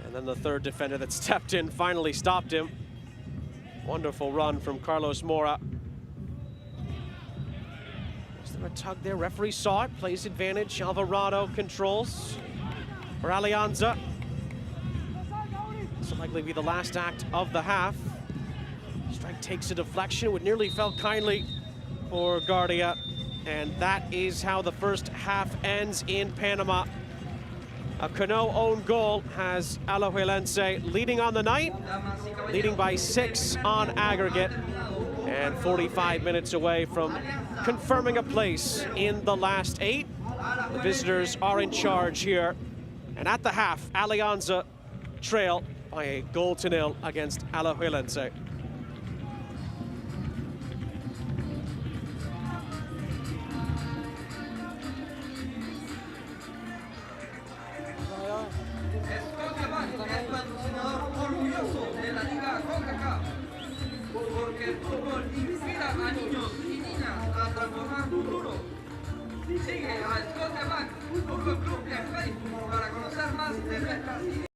And then the third defender that stepped in finally stopped him. Wonderful run from Carlos Mora. Was there a tug there? Referee saw it, plays advantage. Alvarado controls for Alianza. This will likely be the last act of the half. Strike takes a deflection, would nearly fell kindly for Guardia. And that is how the first half ends in Panama. A Cano own goal has Alajuelense leading on the night, leading by 6 on aggregate, and 45 minutes away from confirming a place in the last 8. The visitors are in charge here. And at the half, Alianza trail by a 0-0 against Alajuelense. Scotiabank es patrocinador orgulloso de la Liga Concacaf, porque el fútbol inspira a niños y niñas a transformar futuro. Sigue a Scotiabank Fútbol Club en Facebook para conocer más de nuestras ideas.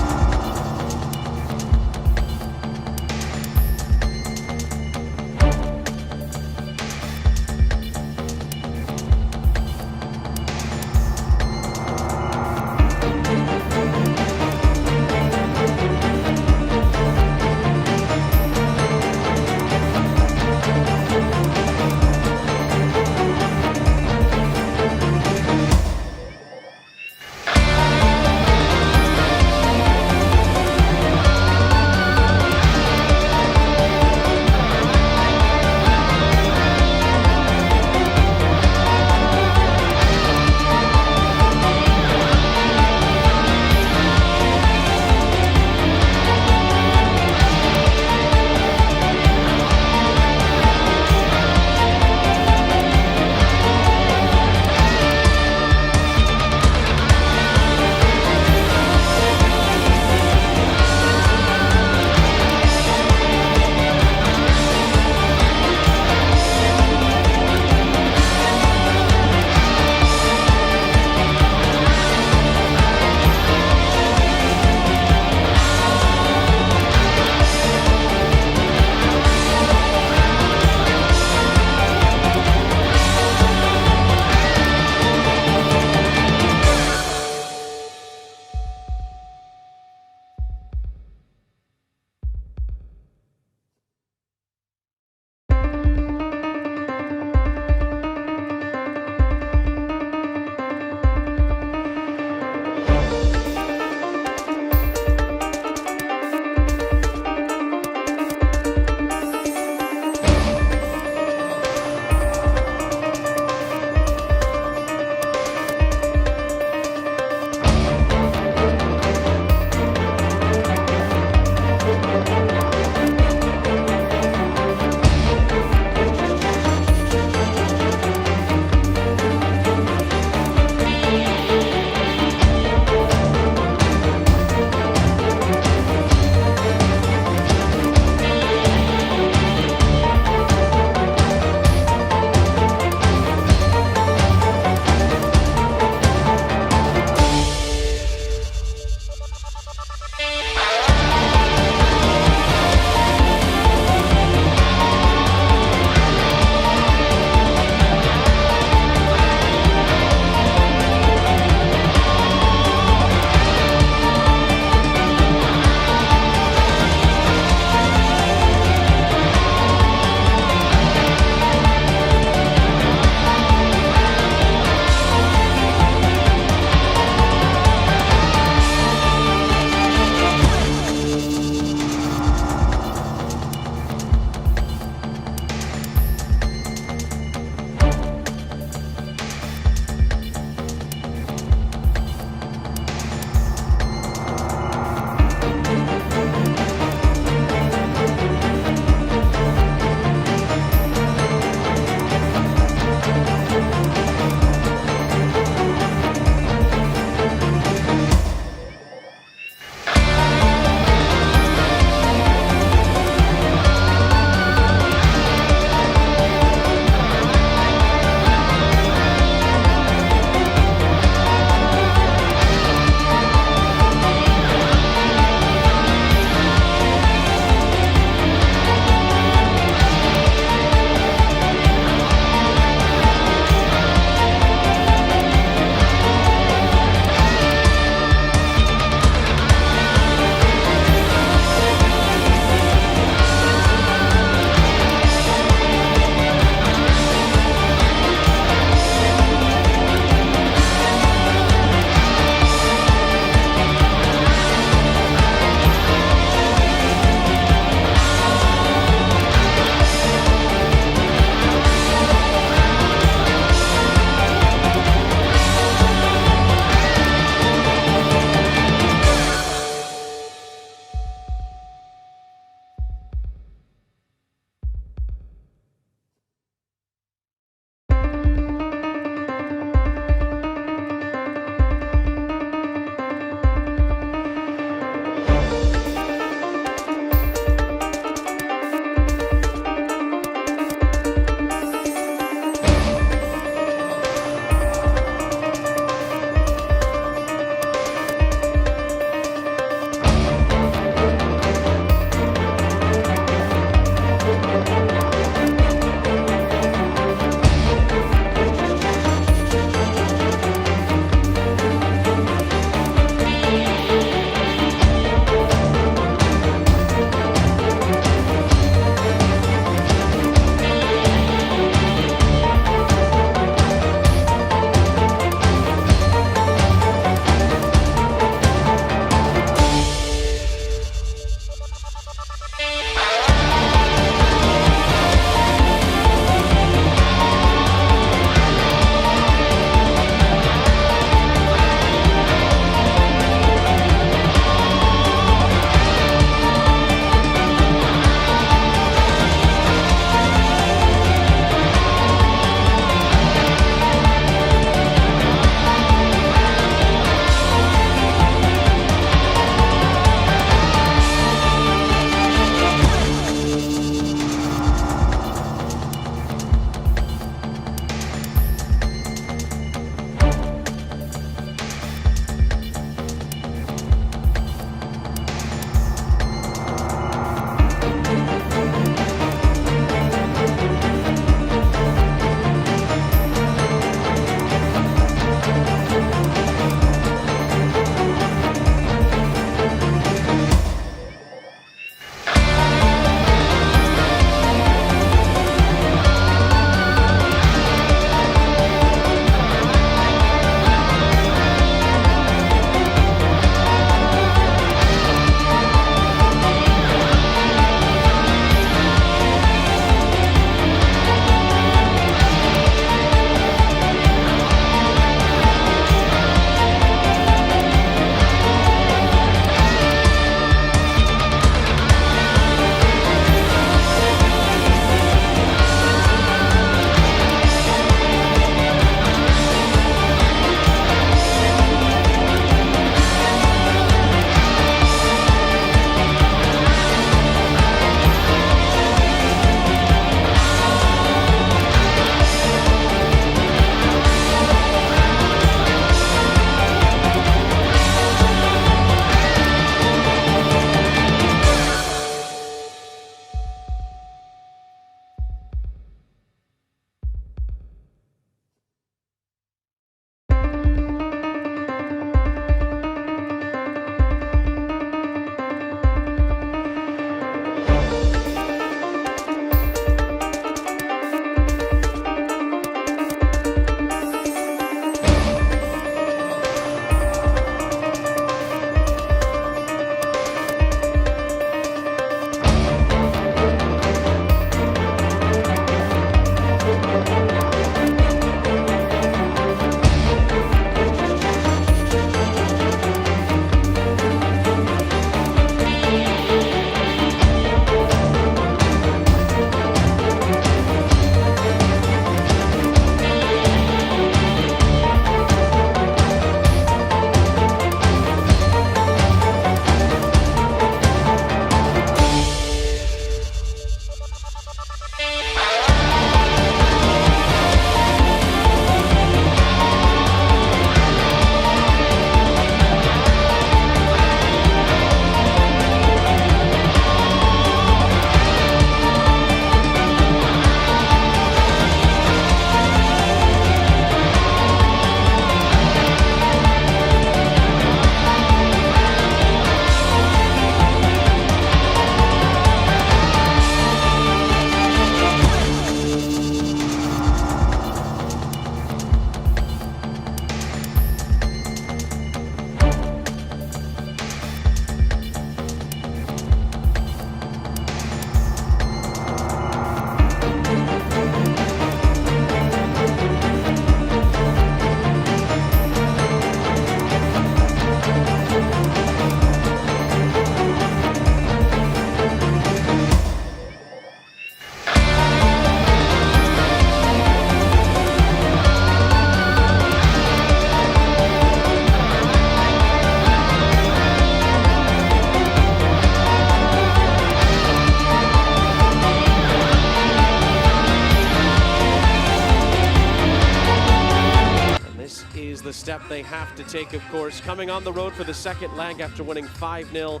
step they have to take, of course, coming on the road for the second leg after winning 5-0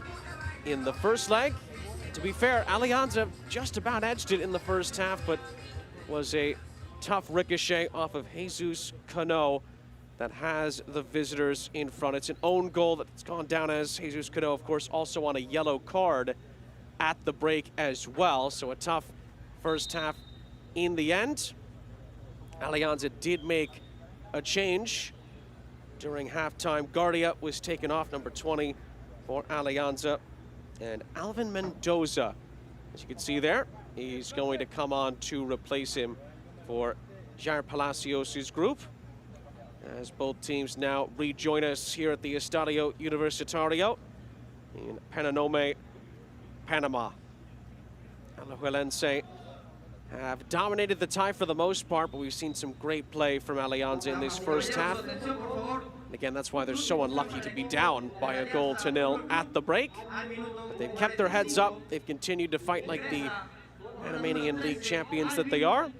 in the first leg. To be fair, Alianza just about edged it in the first half, but was a tough ricochet off of Jesus Cano that has the visitors in front. It's an own goal that's gone down as Jesus Cano, of course, also on a yellow card at the break as well. So a tough first half in the end. Alianza did make a change during halftime. Guardia was taken off, number 20 for Alianza. And Alvin Mendoza, as you can see there, he's going to come on to replace him for Jair Palacios' group, as both teams now rejoin us here at the Estadio Universitario in Pananome, Panama. Alajuelense have dominated the tie for the most part, but we've seen some great play from Alianza in this first half. And again, that's why they're so unlucky to be down by 1-0 at the break. But they've kept their heads up. They've continued to fight like the Panamanian League champions that they are.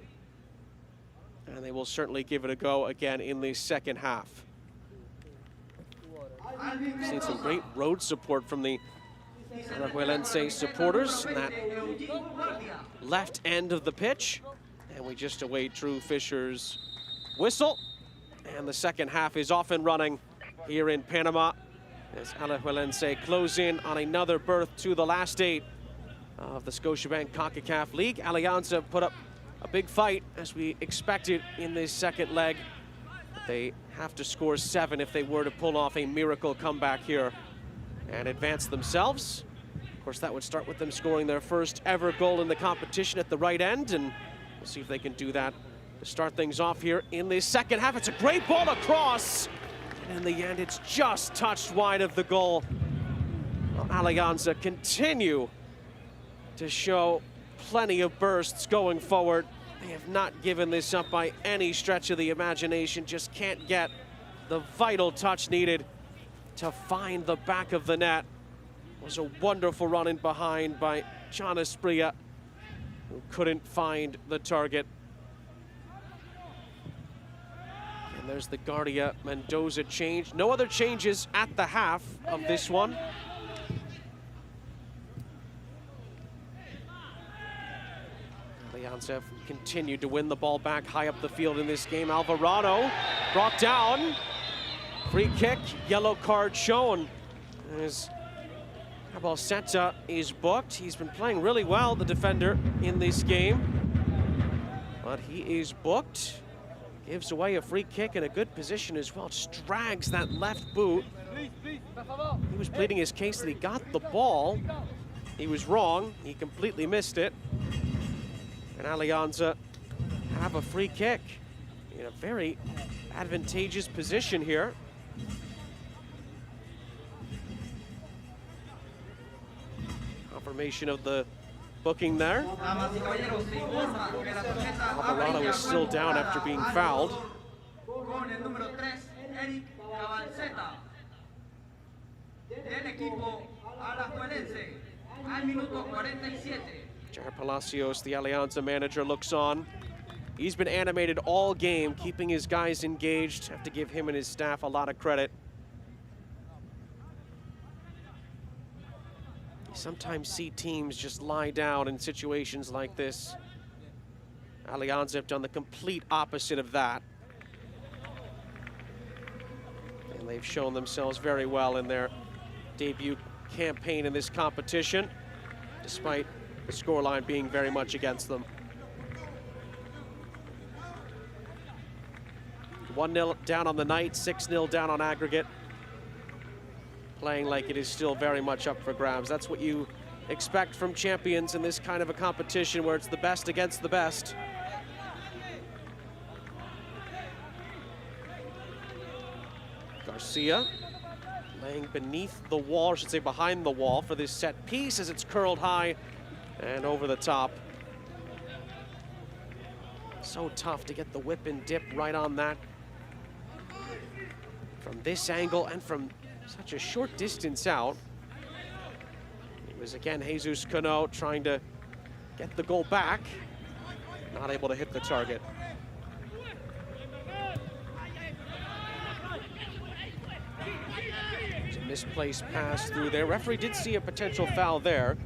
And they will certainly give it a go again in the second half. We've seen some great road support from the Alajuelense supporters in that left end of the pitch. And we just await Drew Fisher's whistle. And the second half is off and running here in Panama as Alajuelense close in on another berth to the last 8 of the Scotiabank Concacaf League. Alianza put up a big fight, as we expected in this second leg. But they have to score 7 if they were to pull off a miracle comeback here and advance themselves. Of course, that would start with them scoring their first ever goal in the competition at the right end, and we'll see if they can do that to start things off here in the second half. It's a great ball across, and in the end, it's just touched wide of the goal. Well, Alianza continue to show plenty of bursts going forward. They have not given this up by any stretch of the imagination, just can't get the vital touch needed to find the back of the net. It was a wonderful run in behind by John Esprilla, who couldn't find the target. And there's the Guardia Mendoza change. No other changes at the half of this one. Alianza have continued to win the ball back high up the field in this game. Alvarado brought down. Free kick, yellow card shown as Cabalceta is booked. He's been playing really well, the defender, in this game. But he is booked. Gives away a free kick in a good position as well. Just drags that left boot. He was pleading his case that he got the ball. He was wrong. He completely missed it. And Alianza have a free kick in a very advantageous position here. Confirmation of the booking there. Alvarado is still down after being fouled. Jair Palacios, the Alianza manager, looks on. He's been animated all game, keeping his guys engaged. Have to give him and his staff a lot of credit. You sometimes see teams just lie down in situations like this. Alianza have done the complete opposite of that. And they've shown themselves very well in their debut campaign in this competition, despite the scoreline being very much against them. 1-0 down on the night, 6-0 down on aggregate. Playing like it is still very much up for grabs. That's what you expect from champions in this kind of a competition where it's the best against the best. Garcia laying beneath the wall, I should say behind the wall, for this set piece as it's curled high and over the top. So tough to get the whip and dip right on that from this angle and from such a short distance out. It was again Jesus Cano trying to get the goal back, not able to hit the target. Misplaced pass through there. Referee did see a potential foul there.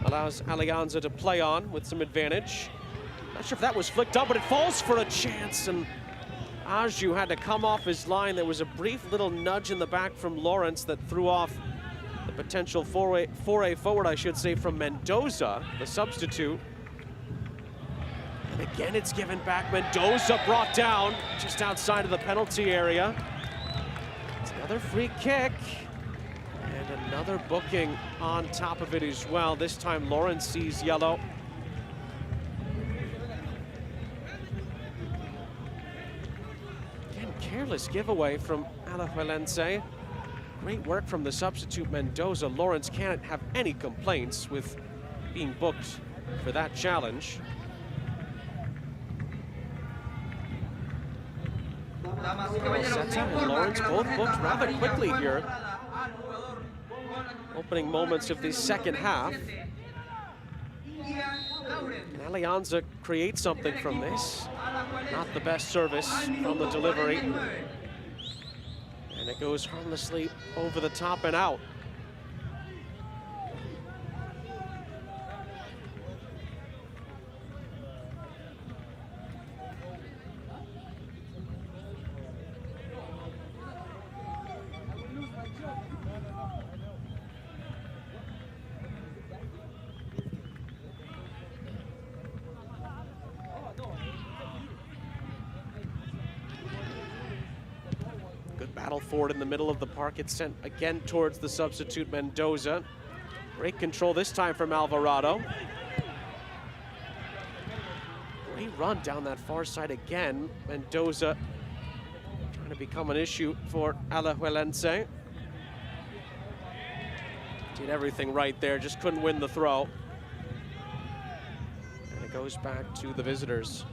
Allows Alianza to play on with some advantage. Not sure if that was flicked up, but it falls for a chance, and Aju had to come off his line. There was a brief little nudge in the back from Lawrence that threw off the potential foray forward, I should say, from Mendoza, the substitute. And again, it's given back. Mendoza brought down just outside of the penalty area. It's another free kick. And another booking on top of it as well. This time Lawrence sees yellow. Again, careless giveaway from Alajuelense. Great work from the substitute Mendoza. Lawrence can't have any complaints with being booked for that challenge. Seta and Lawrence both booked rather quickly here. Opening moments of the second half. And Alianza creates something from this. Not the best service from the delivery. And it goes harmlessly over the top and out. Battle forward in the middle of the park. It's sent again towards the substitute Mendoza. Great control this time from Alvarado. Great run down that far side again. Mendoza trying to become an issue for Alajuelense. Did everything right there, just couldn't win the throw. And it goes back to the visitors.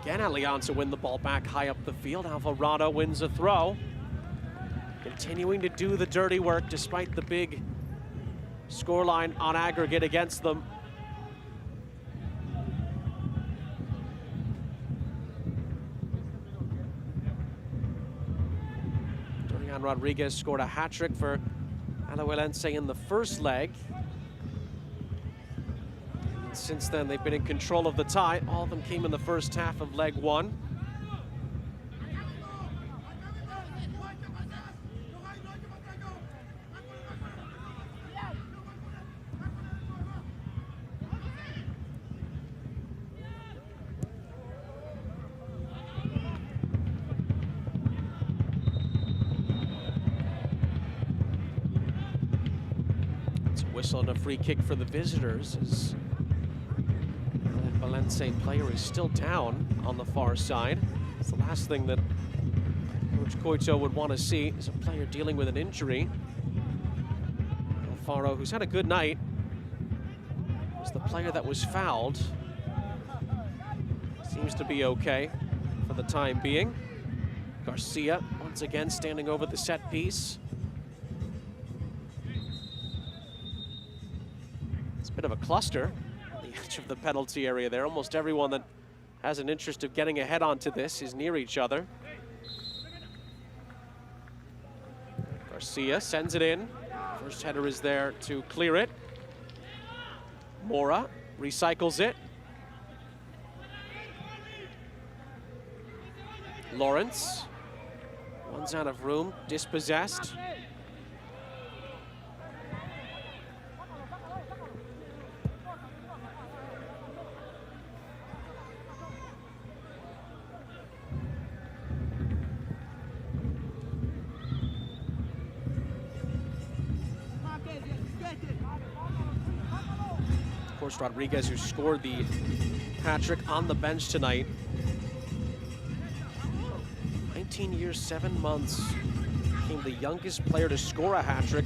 Again, Alianza win the ball back high up the field. Alvarado wins a throw. Continuing to do the dirty work despite the big scoreline on aggregate against them. Dorian Rodriguez scored a hat-trick for Alajuelense in the first leg. Since then, they've been in control of the tie. All of them came in the first half of leg one. It's a whistle and a free kick for the visitors as Alajuelense player is still down on the far side. It's the last thing that Coach Coito would want to see is a player dealing with an injury. Alfaro, who's had a good night, was the player that was fouled. Seems to be okay for the time being. Garcia once again standing over the set piece. It's a bit of a cluster. Edge of the penalty area there. Almost everyone that has an interest of getting ahead onto this is near each other. Garcia sends it in. First header is there to clear it. Mora recycles it. Lawrence. One's out of room, dispossessed. Of course, Rodriguez, who scored the hat-trick on the bench tonight. 19 years, 7 months. Became the youngest player to score a hat-trick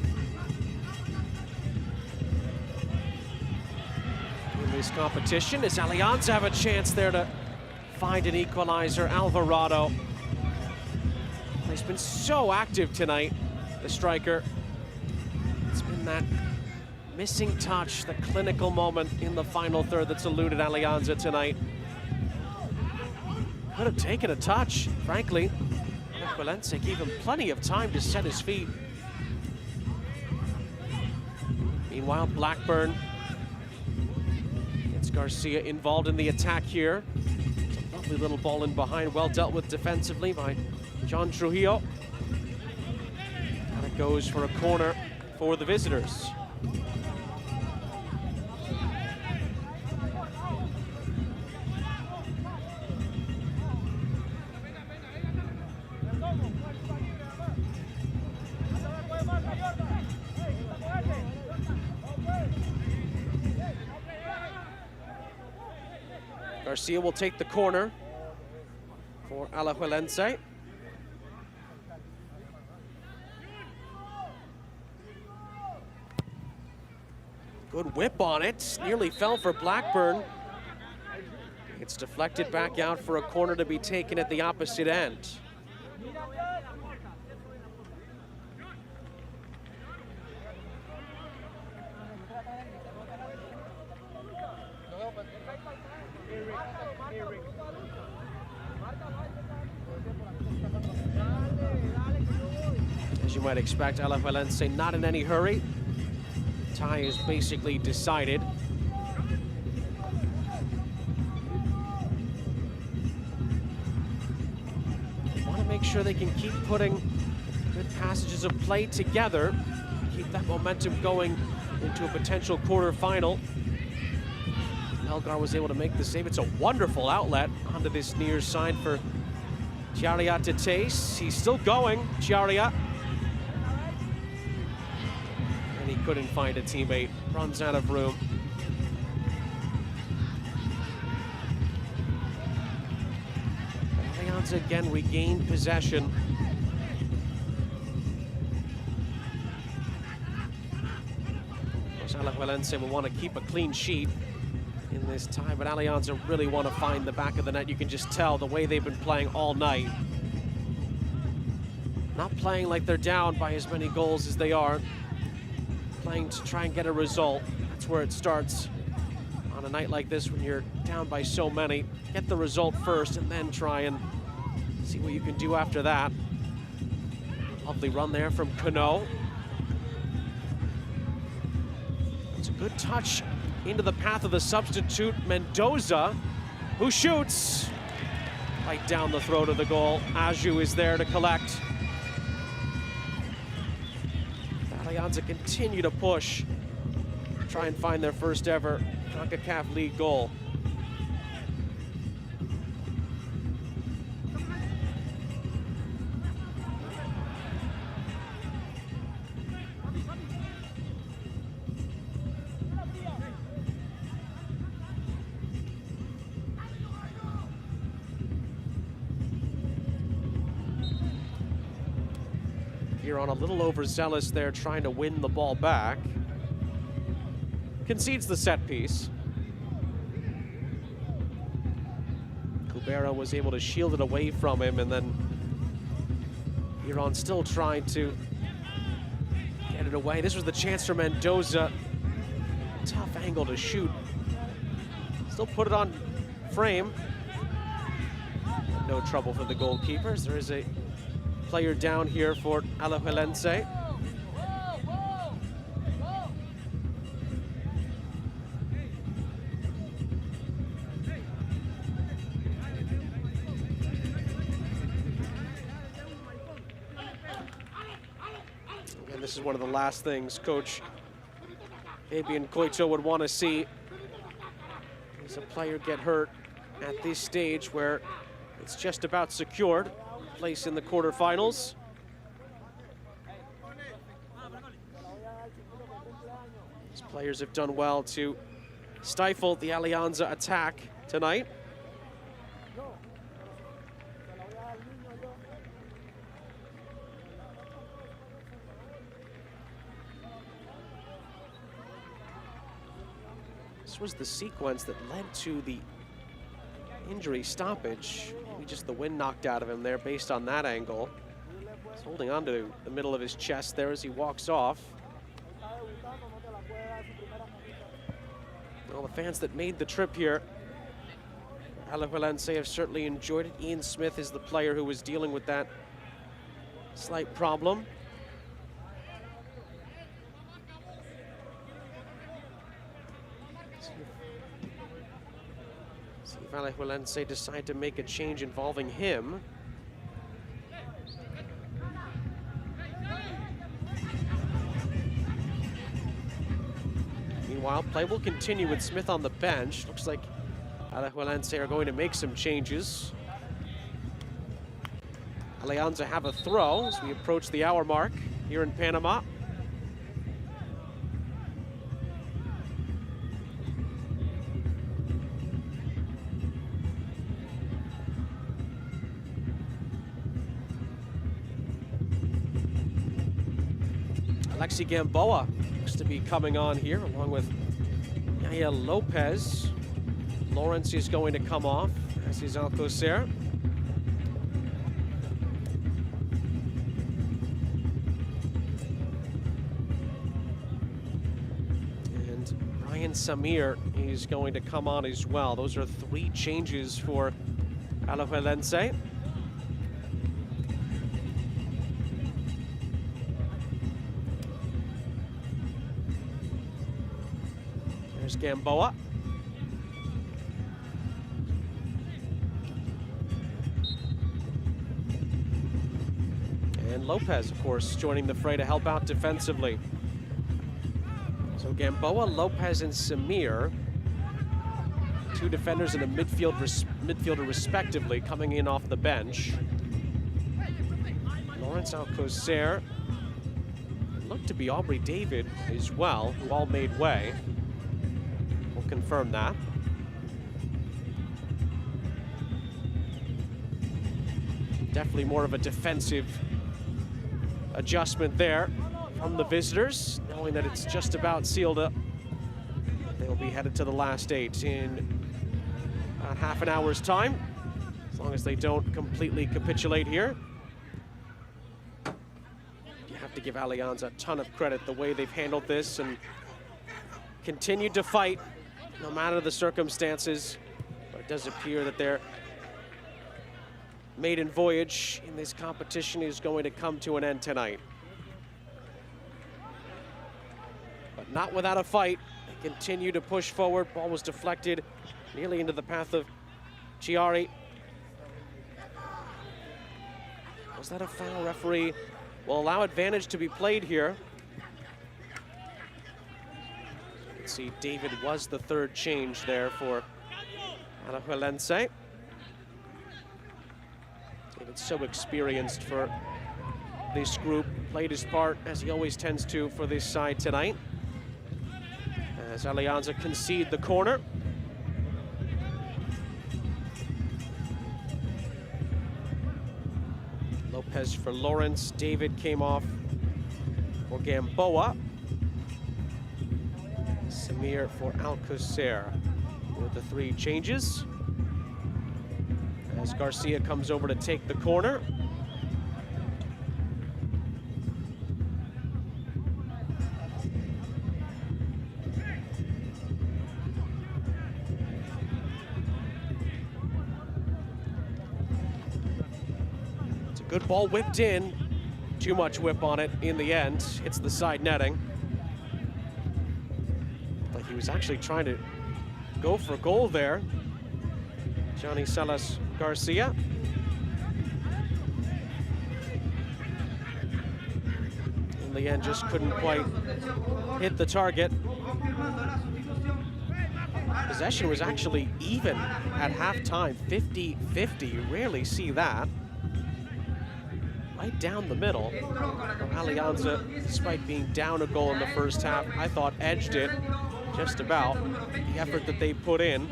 in this competition. Does Alianza have a chance there to find an equalizer? Alvarado. He's been so active tonight, the striker. It's been that missing touch, the clinical moment in the final third that's eluded Alianza tonight. Could have taken a touch, frankly. Alajuelense gave him plenty of time to set his feet. Meanwhile, Blackburn gets Garcia involved in the attack here. It's a lovely little ball in behind, well dealt with defensively by John Trujillo. And it goes for a corner for the visitors. Garcia will take the corner for Alajuelense. Good whip on it, nearly fell for Blackburn. It's deflected back out for a corner to be taken at the opposite end. As you might expect, Alajuelense not in any hurry. Tie is basically decided. They want to make sure they can keep putting good passages of play together, keep that momentum going into a potential quarterfinal. Elgar was able to make the save. It's a wonderful outlet onto this near side for Chiaria to taste. He's still going, Chiaria. And he couldn't find a teammate, runs out of room. Alianza again regained possession. Alajuelense will want to keep a clean sheet in this tie, but Alianza really want to find the back of the net. You can just tell the way they've been playing all night. Not playing like they're down by as many goals as they are. Playing to try and get a result. That's where it starts on a night like this when you're down by so many. Get the result first and then try and see what you can do after that. Lovely run there from Cano. It's a good touch into the path of the substitute, Mendoza, who shoots right down the throat of the goal. Aju is there to collect. Alianza continue to push, try and find their first ever Concacaf League goal. On a little overzealous there, trying to win the ball back. Concedes the set piece. Kubera was able to shield it away from him, and then Iran still trying to get it away. This was the chance for Mendoza. Tough angle to shoot. Still put it on frame. No trouble for the goalkeepers. There is a player down here for Alajuelense. And this is one of the last things Coach Fabian Coito would want to see. Is a player get hurt at this stage where it's just about secured. Place in the quarterfinals. These players have done well to stifle the Alianza attack tonight. This was the sequence that led to the injury stoppage. Maybe just the wind knocked out of him there based on that angle. He's holding on to the middle of his chest there as he walks off. Well, the fans that made the trip here, Alajuelense, have certainly enjoyed it. Ian Smith is the player who was dealing with that slight problem. See if Alajuelense decide to make a change involving him. Meanwhile, play will continue with Smith on the bench. Looks like Alajuelense are going to make some changes. Alianza have a throw as we approach the hour mark here in Panama. Alexi Gamboa looks to be coming on here along with Yaya Lopez. Lawrence is going to come off, as is Alcocer. And Brian Samir is going to come on as well. Those are 3 changes for Alajuelense. There's Gamboa. And Lopez, of course, joining the fray to help out defensively. So Gamboa, Lopez, and Samir, 2 defenders and a midfielder respectively, coming in off the bench. Lawrence Alcocer, looked to be Aubrey David as well, who all made way. We'll confirm that. Definitely more of a defensive adjustment there from the visitors, knowing that it's just about sealed up. They'll be headed to the last 8 in about half an hour's time, as long as they don't completely capitulate here. You have to give Alianza a ton of credit the way they've handled this and continued to fight no matter the circumstances. But it does appear that their maiden voyage in this competition is going to come to an end tonight. But not without a fight. They continue to push forward. Ball was deflected nearly into the path of Chiari. Was that a foul? Referee will allow advantage to be played here. You can see David was the 3rd change there for Alajuelense. David's so experienced for this group, played his part as he always tends to for this side tonight. As Alianza concede the corner. Lopez for Lawrence. David came off for Gamboa. Samir for Alcocer with the 3 changes. As Garcia comes over to take the corner. It's a good ball whipped in. Too much whip on it in the end. Hits the side netting. Like he was actually trying to go for goal there. Johnny Salas Garcia. In the end, just couldn't quite hit the target. Possession was actually even at halftime, 50-50. You rarely see that. Right down the middle. Alianza, despite being down a goal in the first half, I thought edged it just about. The effort that they put in.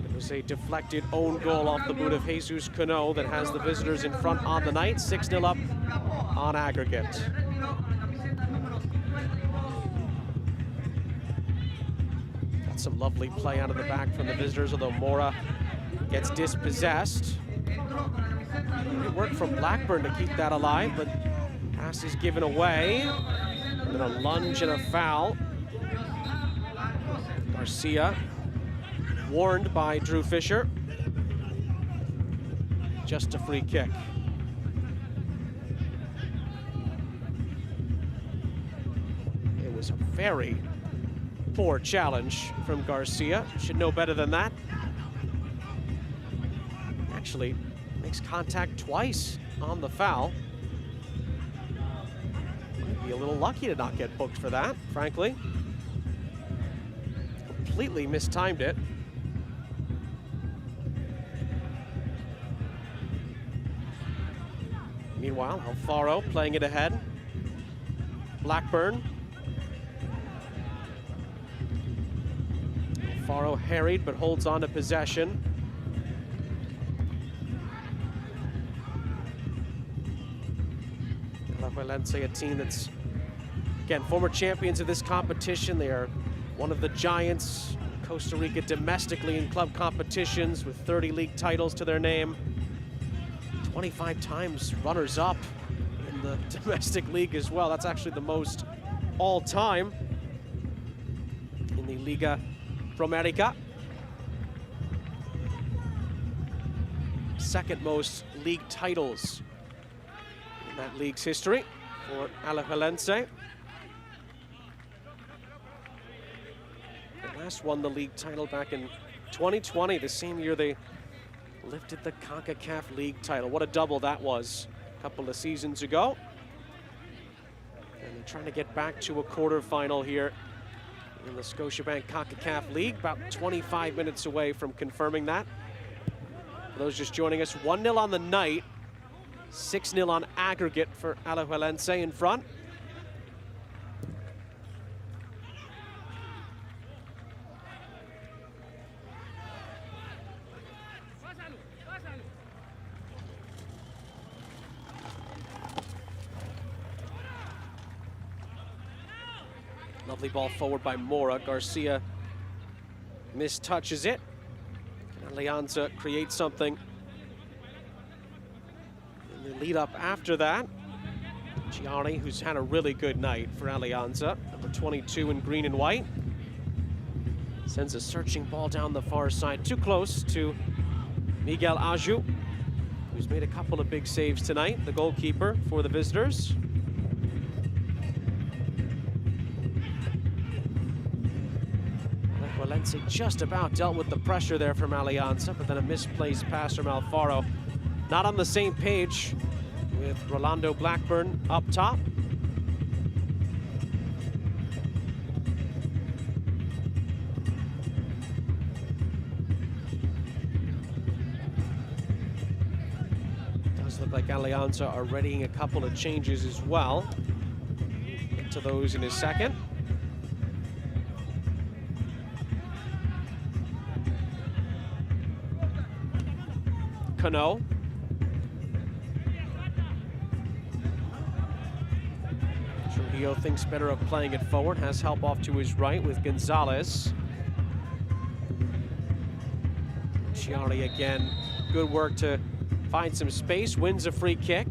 It was a deflected own goal off the boot of Jesus Cano that has the visitors in front on the night. 6-0 up on aggregate. Got some lovely play out of the back from the visitors, although Mora gets dispossessed. Good work from Blackburn to keep that alive, but pass is given away. And then a lunge and a foul. Garcia, warned by Drew Fisher. Just a free kick. It was a very poor challenge from Garcia. Should know better than that. Actually makes contact twice on the foul. Might be a little lucky to not get booked for that, frankly. Completely mistimed it. Meanwhile, Alfaro playing it ahead. Blackburn. Alfaro harried but holds on to possession. Alajuelense, a team that's, again, former champions of this competition. They are one of the giants in Costa Rica domestically in club competitions with 30 league titles to their name. 25 times runners-up in the domestic league as well. That's actually the most all-time in the Liga Promerica. Second most league titles in that league's history for Alajuelense. They last won the league title back in 2020, the same year they lifted the Concacaf League title. What a double that was a couple of seasons ago. And they're trying to get back to a quarterfinal here in the Scotiabank Concacaf League, about 25 minutes away from confirming that. For those just joining us, 1-0 on the night, 6-0 on aggregate for Alajuelense in front. Lovely ball forward by Mora. Garcia mistouches it. And Alianza creates something in the lead up after that. Gianni, who's had a really good night for Alianza, number 22 in green and white, sends a searching ball down the far side, too close to Miguel Aju, who's made a couple of big saves tonight, the goalkeeper for the visitors. Alajuelense just about dealt with the pressure there from Alianza, but then a misplaced pass from Alfaro. Not on the same page with Rolando Blackburn up top. Does look like Alianza are readying a couple of changes as well. Get to those in a second. Cano. Trujillo thinks better of playing it forward, has help off to his right with Gonzalez. Chiari again, good work to find some space, wins a free kick.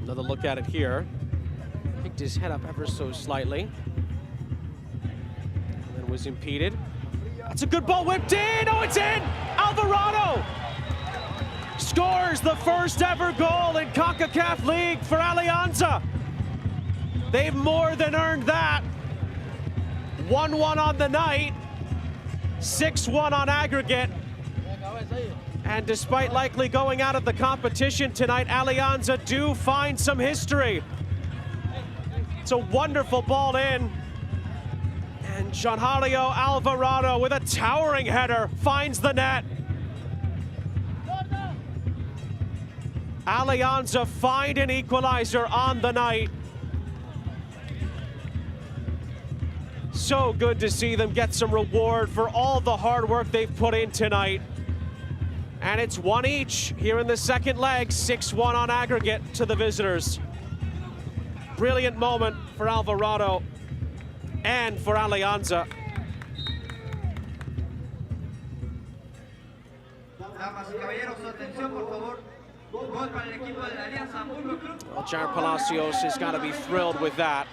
Another look at it here. Picked his head up ever so slightly. Was impeded. That's a good ball whipped in. Oh, it's in! Alvarado scores the first ever goal in CONCACAF League for Alianza. They've more than earned that. 1-1 on the night, 6-1 on aggregate. And despite likely going out of the competition tonight, Alianza do find some history. It's a wonderful ball in. And Gianhario Alvarado with a towering header finds the net. Alianza find an equalizer on the night. So good to see them get some reward for all the hard work they've put in tonight. And it's one each here in the second leg, 6-1 on aggregate to the visitors. Brilliant moment for Alvarado and for Alianza. Damas y caballeros, su atención, por favor. Gol para el equipo de la Alianza Fútbol Club. Well, Jair Palacios has got to be thrilled with that.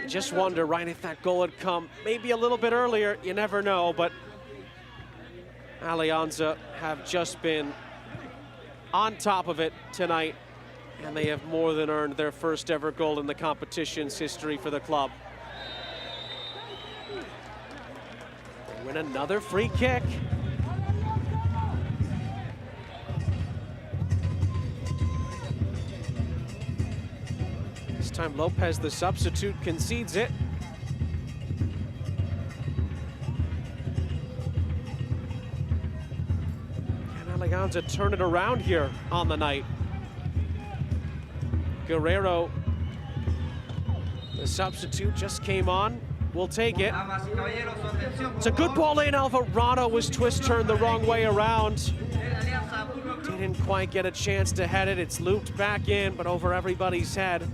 Just wonder, right, if that goal had come maybe a little bit earlier. You never know, but Alianza have just been on top of it tonight, and they have more than earned their first ever goal in the competition's history for the club. They win another free kick. This time Lopez, the substitute, concedes it. Can Alianza turn it around here on the night? Guerrero, the substitute, just came on. We'll take it. It's a good ball in. Alvarado was twist-turned the wrong way around. Didn't quite get a chance to head it. It's looped back in, but over everybody's head.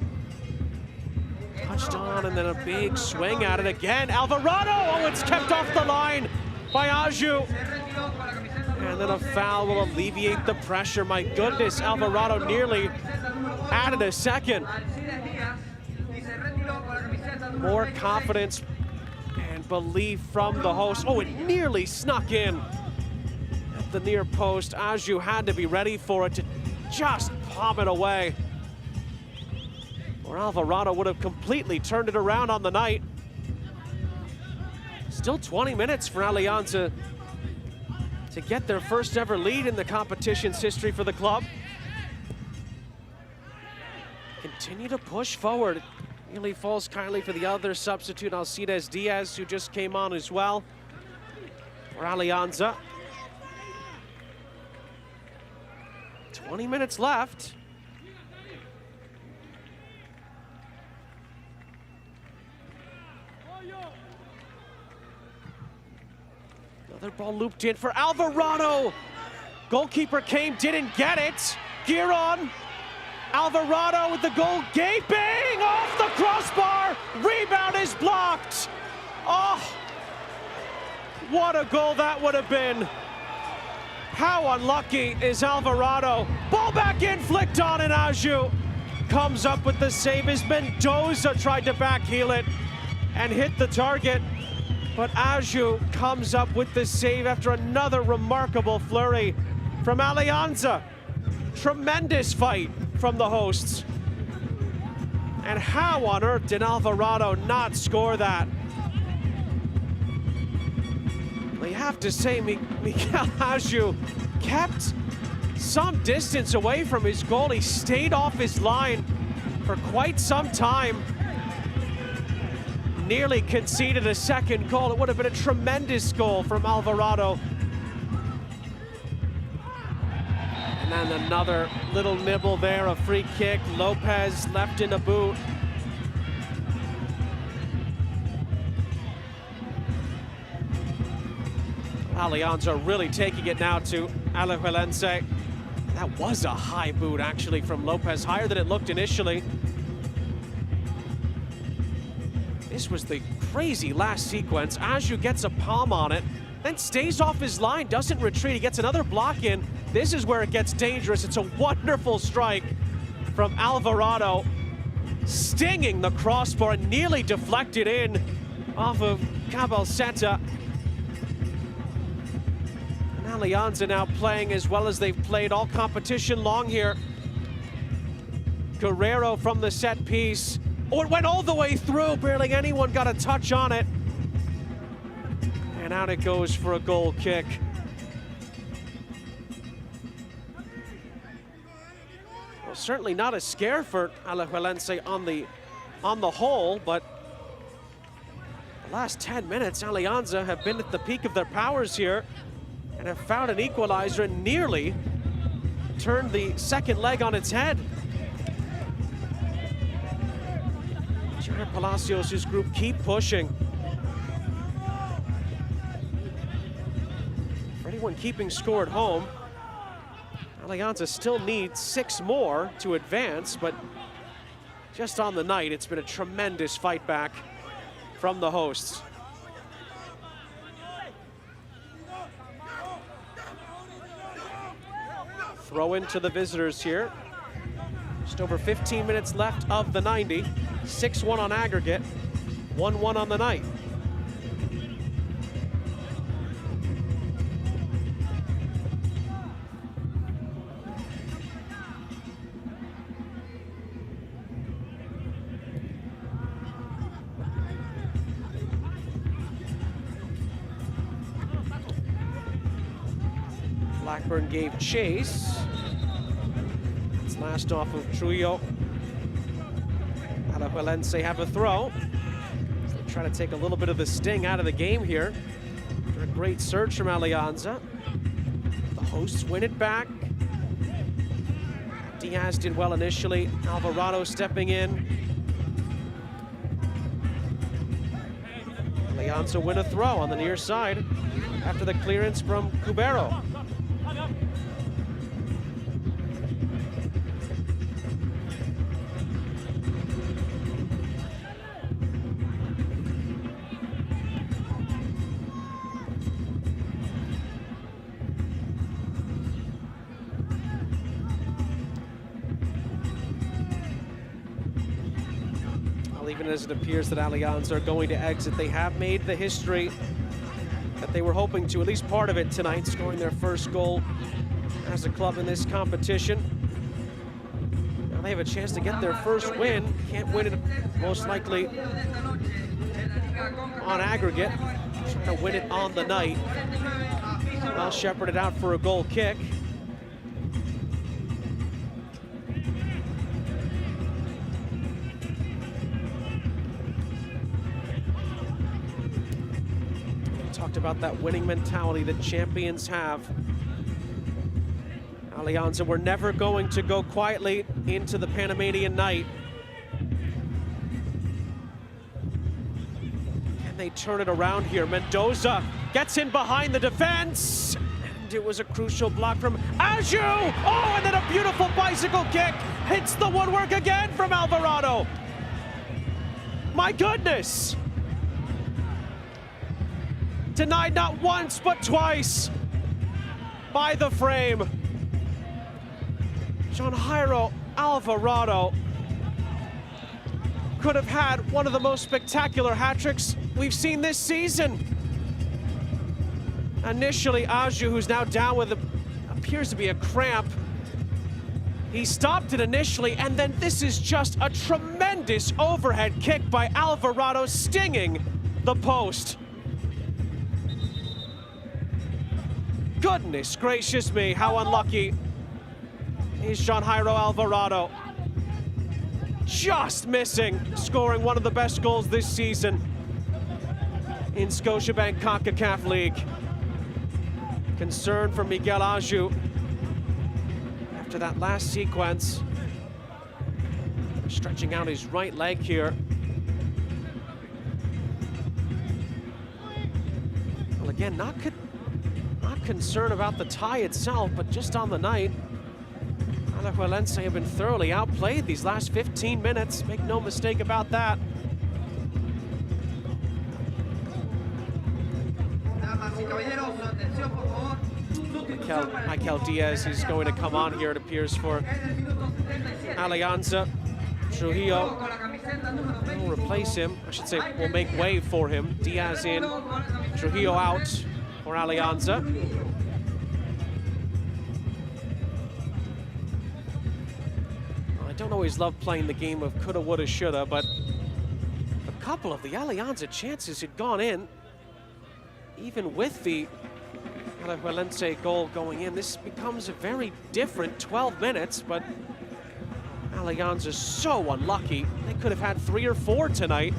Touched on, and then a big swing at it again. Alvarado! Oh, it's kept off the line by Aju. And then a foul will alleviate the pressure. My goodness, Alvarado nearly added a second. More confidence and belief from the host. Oh, it nearly snuck in at the near post. Aju had to be ready for it to just palm it away, or Alvarado would have completely turned it around on the night. Still 20 minutes for Alianza to get their first ever lead in the competition's history for the club. Continue to push forward. Nearly falls kindly for the other substitute, Alcides Diaz, who just came on as well for Alianza. 20 minutes left. Another ball looped in for Alvarado. Goalkeeper came, didn't get it. Giron. Alvarado with the goal gaping off the crossbar. Rebound is blocked. Oh, what a goal that would have been. How unlucky is Alvarado? Ball back in, flicked on, and Aju comes up with the save as Mendoza tried to backheel it and hit the target. But Aju comes up with the save after another remarkable flurry from Alianza. Tremendous fight from the hosts. And how on earth did Alvarado not score that? Well, you have to say, Miguel Aju kept some distance away from his goal. He stayed off his line for quite some time. Nearly conceded a second goal. It would have been a tremendous goal from Alvarado. And then another little nibble there, a free kick. Lopez left in a boot. Alianza really taking it now to Alajuelense. That was a high boot actually from Lopez, higher than it looked initially. This was the crazy last sequence. Aju gets a palm on it, then stays off his line, doesn't retreat. He gets another block in. This is where it gets dangerous. It's a wonderful strike from Alvarado, stinging the crossbar and nearly deflected in off of Cabelceta. And Alianza now playing as well as they've played all competition long here. Guerrero from the set piece. Oh, it went all the way through. Barely anyone got a touch on it. And out it goes for a goal kick. Well, certainly not a scare for Alajuelense on the whole, but the last 10 minutes, Alianza have been at the peak of their powers here and have found an equalizer and nearly turned the second leg on its head. Jair Palacios' group keep pushing. For anyone keeping score at home, Alianza still needs 6 more to advance, but just on the night, it's been a tremendous fight back from the hosts. Throw into the visitors here. Just over 15 minutes left of the 90. 6-1 on aggregate, 1-1 on the night. Blackburn gave chase. It's last off of Trujillo. Alajuelense have a throw. So they try to take a little bit of the sting out of the game here. After a great surge from Alianza. The hosts win it back. Diaz did well initially. Alvarado stepping in. Alianza win a throw on the near side after the clearance from Cubero. Even as it appears that Alianza are going to exit, they have made the history that they were hoping to, at least part of it tonight, scoring their first goal as a club in this competition. Now they have a chance to get their first win. Can't win it most likely on aggregate. Trying to win it on the night. Well shepherded out for a goal kick. Talked about that winning mentality that champions have. Alianza were never going to go quietly into the Panamanian night. Can they turn it around here? Mendoza gets in behind the defense. And it was a crucial block from Aju. Oh, and then a beautiful bicycle kick. Hits the woodwork again from Alvarado. My goodness. Denied not once, but twice by the frame. John Jairo Alvarado could have had one of the most spectacular hat-tricks we've seen this season. Initially, Aju, who's now down with appears to be a cramp. He stopped it initially, and then this is just a tremendous overhead kick by Alvarado, stinging the post. Goodness gracious me, how unlucky is John Jairo Alvarado. Just missing, scoring one of the best goals this season in Scotiabank Concacaf League. Concern for Miguel Aju after that last sequence. Stretching out his right leg here. Well, again, not concerned about the tie itself, but just on the night. Alajuelense have been thoroughly outplayed these last 15 minutes. Make no mistake about that. Michael Diaz is going to come on here, it appears, for Alianza. Trujillo will replace him. I should say, will make way for him. Diaz in, Trujillo out for Alianza. I don't always love playing the game of coulda, woulda, shoulda, but a couple of the Alianza chances had gone in. Even with the Alajuelense goal going in, this becomes a very different 12 minutes, but Alianza's so unlucky. They could have had 3 or 4 tonight.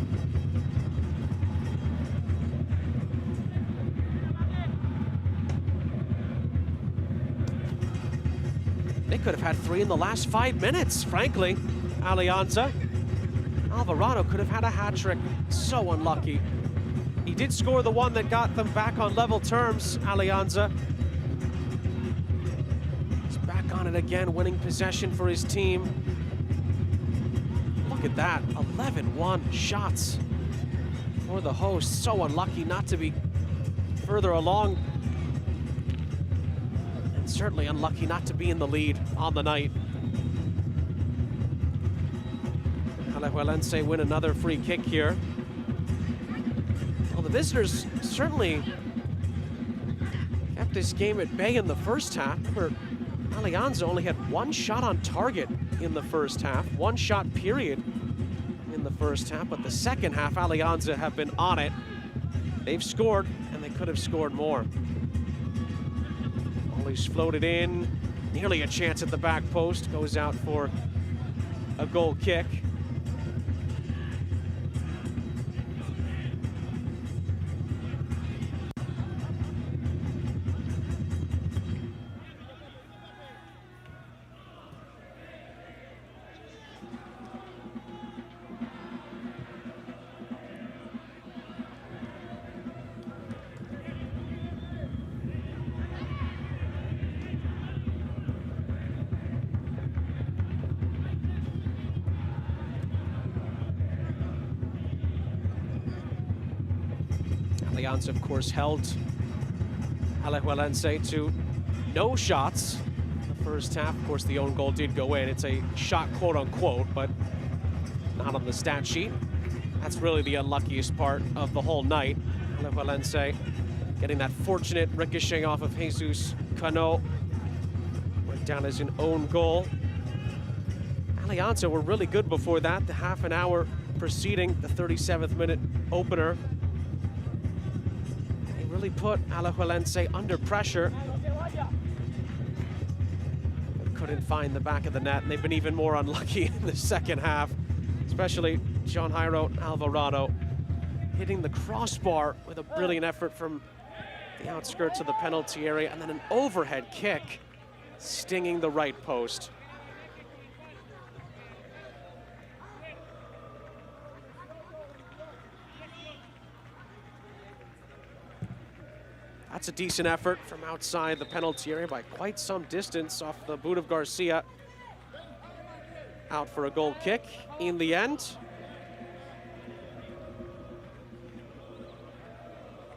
They could have had 3 in the last 5 minutes, frankly. Alianza. Alvarado could have had a hat-trick. So unlucky. He did score the one that got them back on level terms, Alianza. He's back on it again, winning possession for his team. Look at that, 11-1 shots for the hosts. So unlucky not to be further along and certainly unlucky not to be in the lead on the night. Alajuelense win another free kick here. Well, the visitors certainly kept this game at bay in the first half. Remember, Alianza only had one shot on target in the first half, one shot period in the first half, but the second half, Alianza have been on it. They've scored, and they could have scored more. Always floated in, nearly a chance at the back post, goes out for a goal kick. Alianza, of course, held Alajuelense to no shots in the first half. Of course, the own goal did go in. It's a shot, quote unquote, but not on the stat sheet. That's really the unluckiest part of the whole night. Alajuelense getting that fortunate ricochet off of Jesus Cano. Went down as an own goal. Alianza were really good before that. The half an hour preceding the 37th minute opener. Really put Alajuelense under pressure, but couldn't find the back of the net, and they've been even more unlucky in the second half, especially John Jairo Alvarado hitting the crossbar with a brilliant effort from the outskirts of the penalty area, and then an overhead kick stinging the right post. That's a decent effort from outside the penalty area by quite some distance off the boot of Garcia. Out for a goal kick in the end.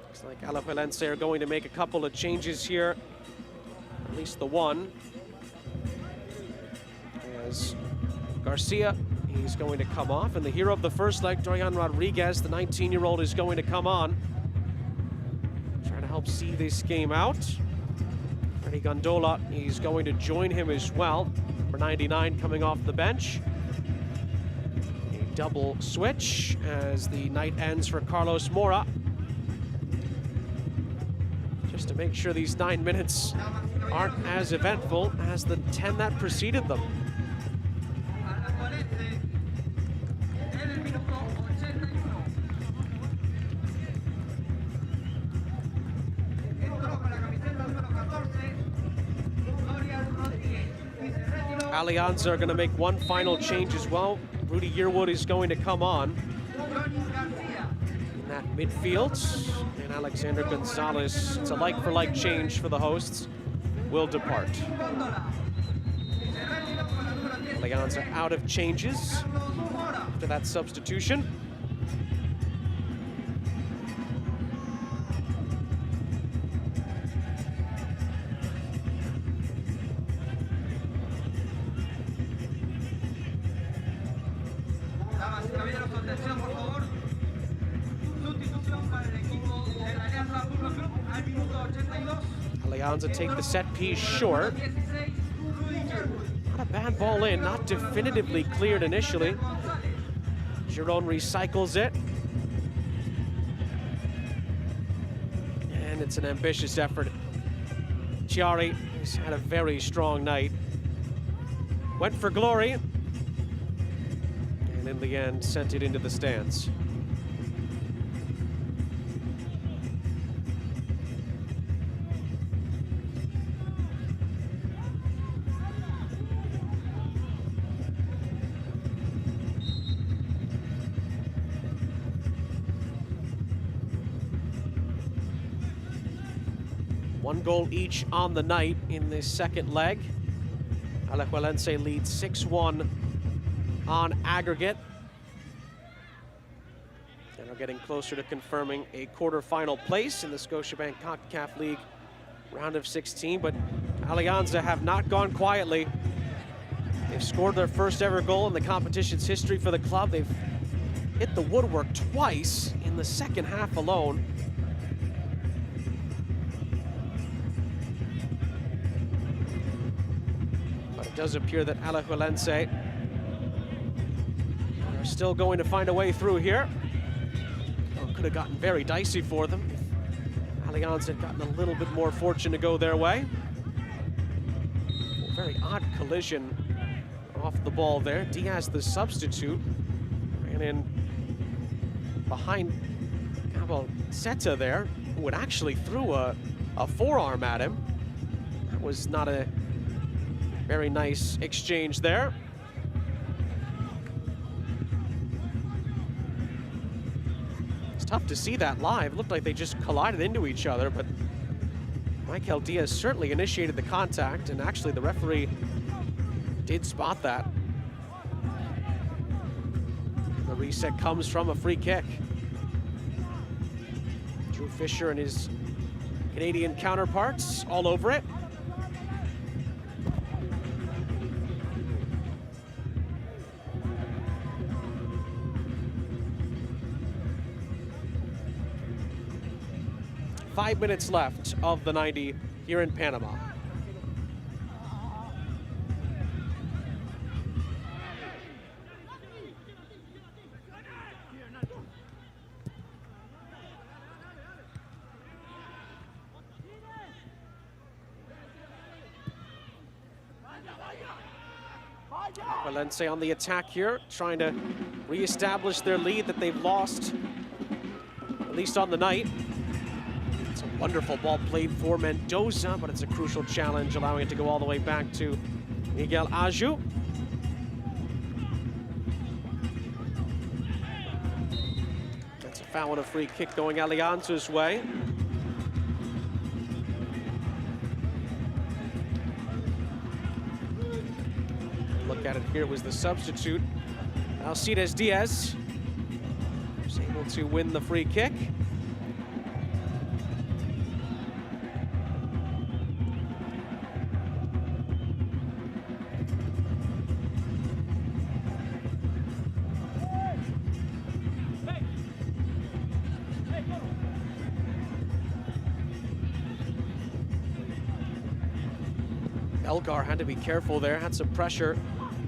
Looks like Alajuelense are going to make a couple of changes here, at least the one. As Garcia, he's going to come off, and the hero of the first leg, Dorian Rodriguez, the 19-year-old, is going to come on. Help see this game out. Freddy Gondola, he's going to join him as well. Number 99 coming off the bench. A double switch as the night ends for Carlos Mora. Just to make sure these 9 minutes aren't as eventful as the 10 that preceded them. Alianza are going to make one final change as well. Rudy Yearwood is going to come on in that midfield. And Alexander Gonzalez, it's a like-for-like change for the hosts, will depart. Alianza out of changes after that substitution. Alianza take the set piece short. Not a bad ball in, not definitively cleared initially. Giron recycles it. And it's an ambitious effort. Chiari has had a very strong night. Went for glory. And in the end, sent it into the stands. One goal each on the night in this second leg. Alajuelense leads 6-1 on aggregate. And are getting closer to confirming a quarterfinal place in the Scotiabank Concacaf League round of 16. But Alianza have not gone quietly. They've scored their first ever goal in the competition's history for the club. They've hit the woodwork twice in the second half alone. But it does appear that Alajuelense are still going to find a way through here. Oh, could have gotten very dicey for them if Alianza had gotten a little bit more fortune to go their way. A very odd collision off the ball there. Diaz, the substitute, ran in behind Seta there, who had actually threw a forearm at him. That was not a very nice exchange there. It's tough to see that live. It looked like they just collided into each other, but Michael Diaz certainly initiated the contact, and actually the referee did spot that. The reset comes from a free kick. Drew Fisher and his Canadian counterparts all over it. Five minutes left of the 90 here in Panama. Valencia on the attack here, trying to reestablish their lead that they've lost, at least on the night. It's a wonderful ball played for Mendoza, but it's a crucial challenge, allowing it to go all the way back to Miguel Aju. That's a foul and a free kick going Alianza's way. Look at it here, it was the substitute, Alcides Diaz, was able to win the free kick. Elgar had to be careful there, had some pressure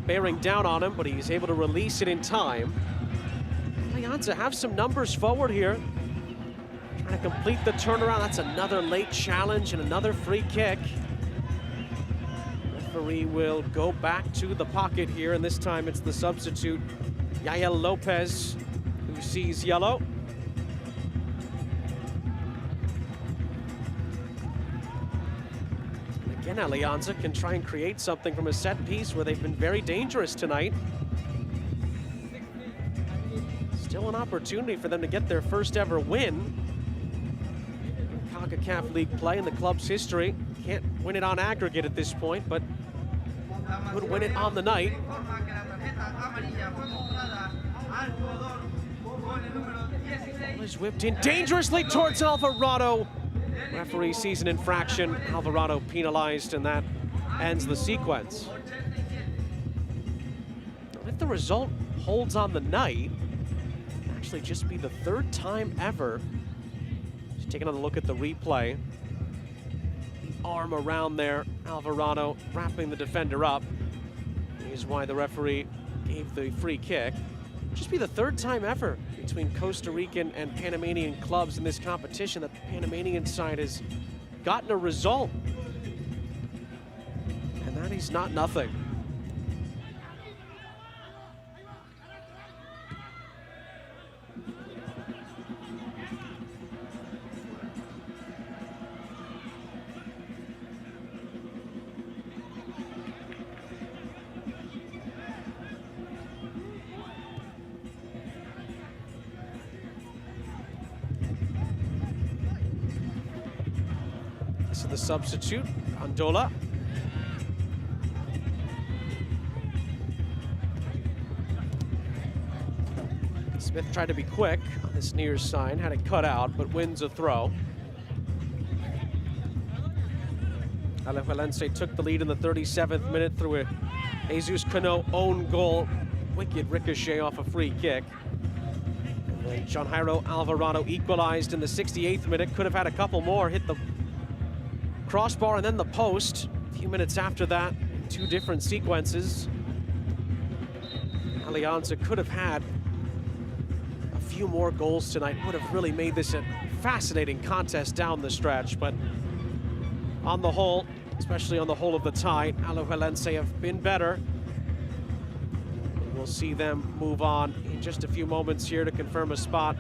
bearing down on him, but he's able to release it in time. Alianza have some numbers forward here. Trying to complete the turnaround. That's another late challenge and another free kick. Referee will go back to the pocket here, and this time it's the substitute, Yael Lopez, who sees yellow. Again, Alianza can try and create something from a set piece where they've been very dangerous tonight. Still an opportunity for them to get their first ever win in Concacaf League play in the club's history. Can't win it on aggregate at this point, but could win it on the night. Ball is whipped in dangerously towards Alvarado. Referee sees an infraction, Alvarado penalized, and that ends the sequence. If the result holds on the night, it'll actually just be the third time ever. Just take another look at the replay. The arm around there, Alvarado wrapping the defender up. Is why the referee gave the free kick. Just be the third time ever between Costa Rican and Panamanian clubs in this competition that the Panamanian side has gotten a result. And that is not nothing. This is the substitute, Andola. Smith tried to be quick on this near sign, had it cut out, but wins a throw. Alajuelense took the lead in the 37th minute through a Jesus Cano own goal. Wicked ricochet off a free kick. And then John Jairo Alvarado equalized in the 68th minute. Could have had a couple more. Hit the crossbar and then the post. A few minutes after that, two different sequences. Alianza could have had a few more goals tonight. Would have really made this a fascinating contest down the stretch, but on the whole, especially on the whole of the tie, Alajuelense have been better. We'll see them move on in just a few moments here to confirm a spot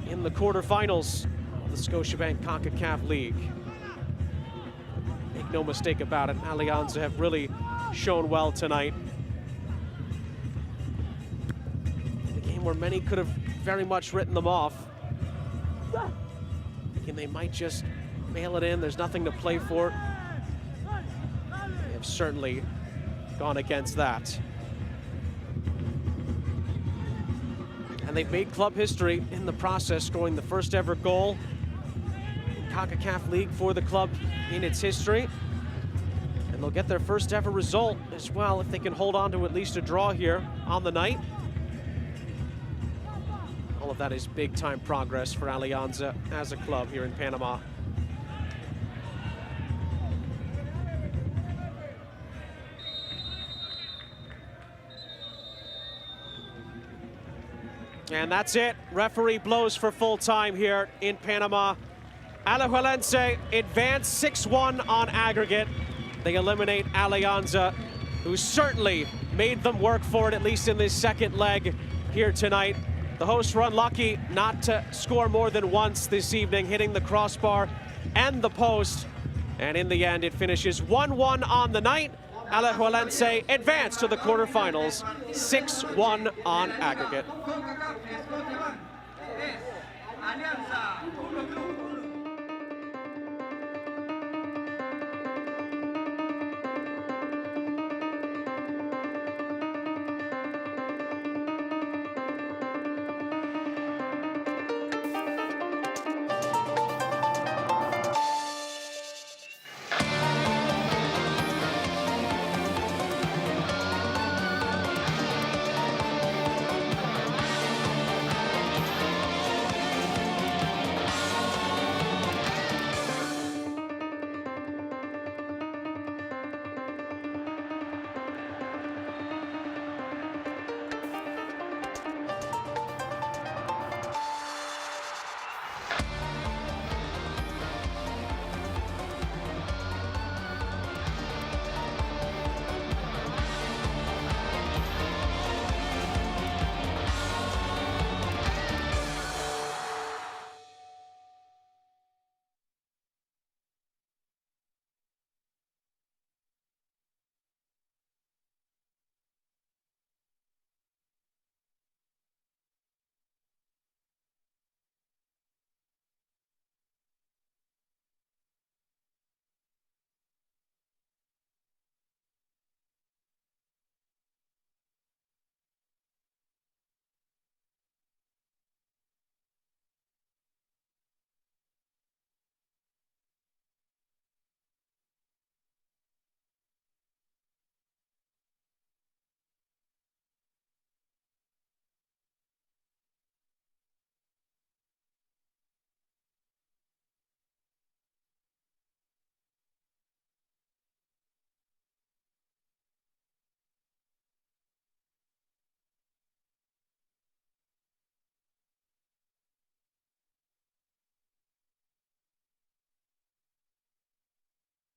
in the quarterfinals of the Scotiabank Concacaf League. Make no mistake about it, Alianza have really shown well tonight. A game where many could have very much written them off. Thinking they might just mail it in, there's nothing to play for. They have certainly gone against that. And they've made club history in the process, scoring the first ever goal in CONCACAF League for the club in its history. And they'll get their first ever result as well if they can hold on to at least a draw here on the night. All of that is big time progress for Alianza as a club here in Panama. And that's it. Referee blows for full time here in Panama. Alajuelense advance 6-1 on aggregate. They eliminate Alianza, who certainly made them work for it, at least in this second leg here tonight. The hosts were unlucky not to score more than once this evening, hitting the crossbar and the post. And in the end, it finishes 1-1 on the night. Alajuelense advance to the quarterfinals, 6-1 on aggregate. Alianza.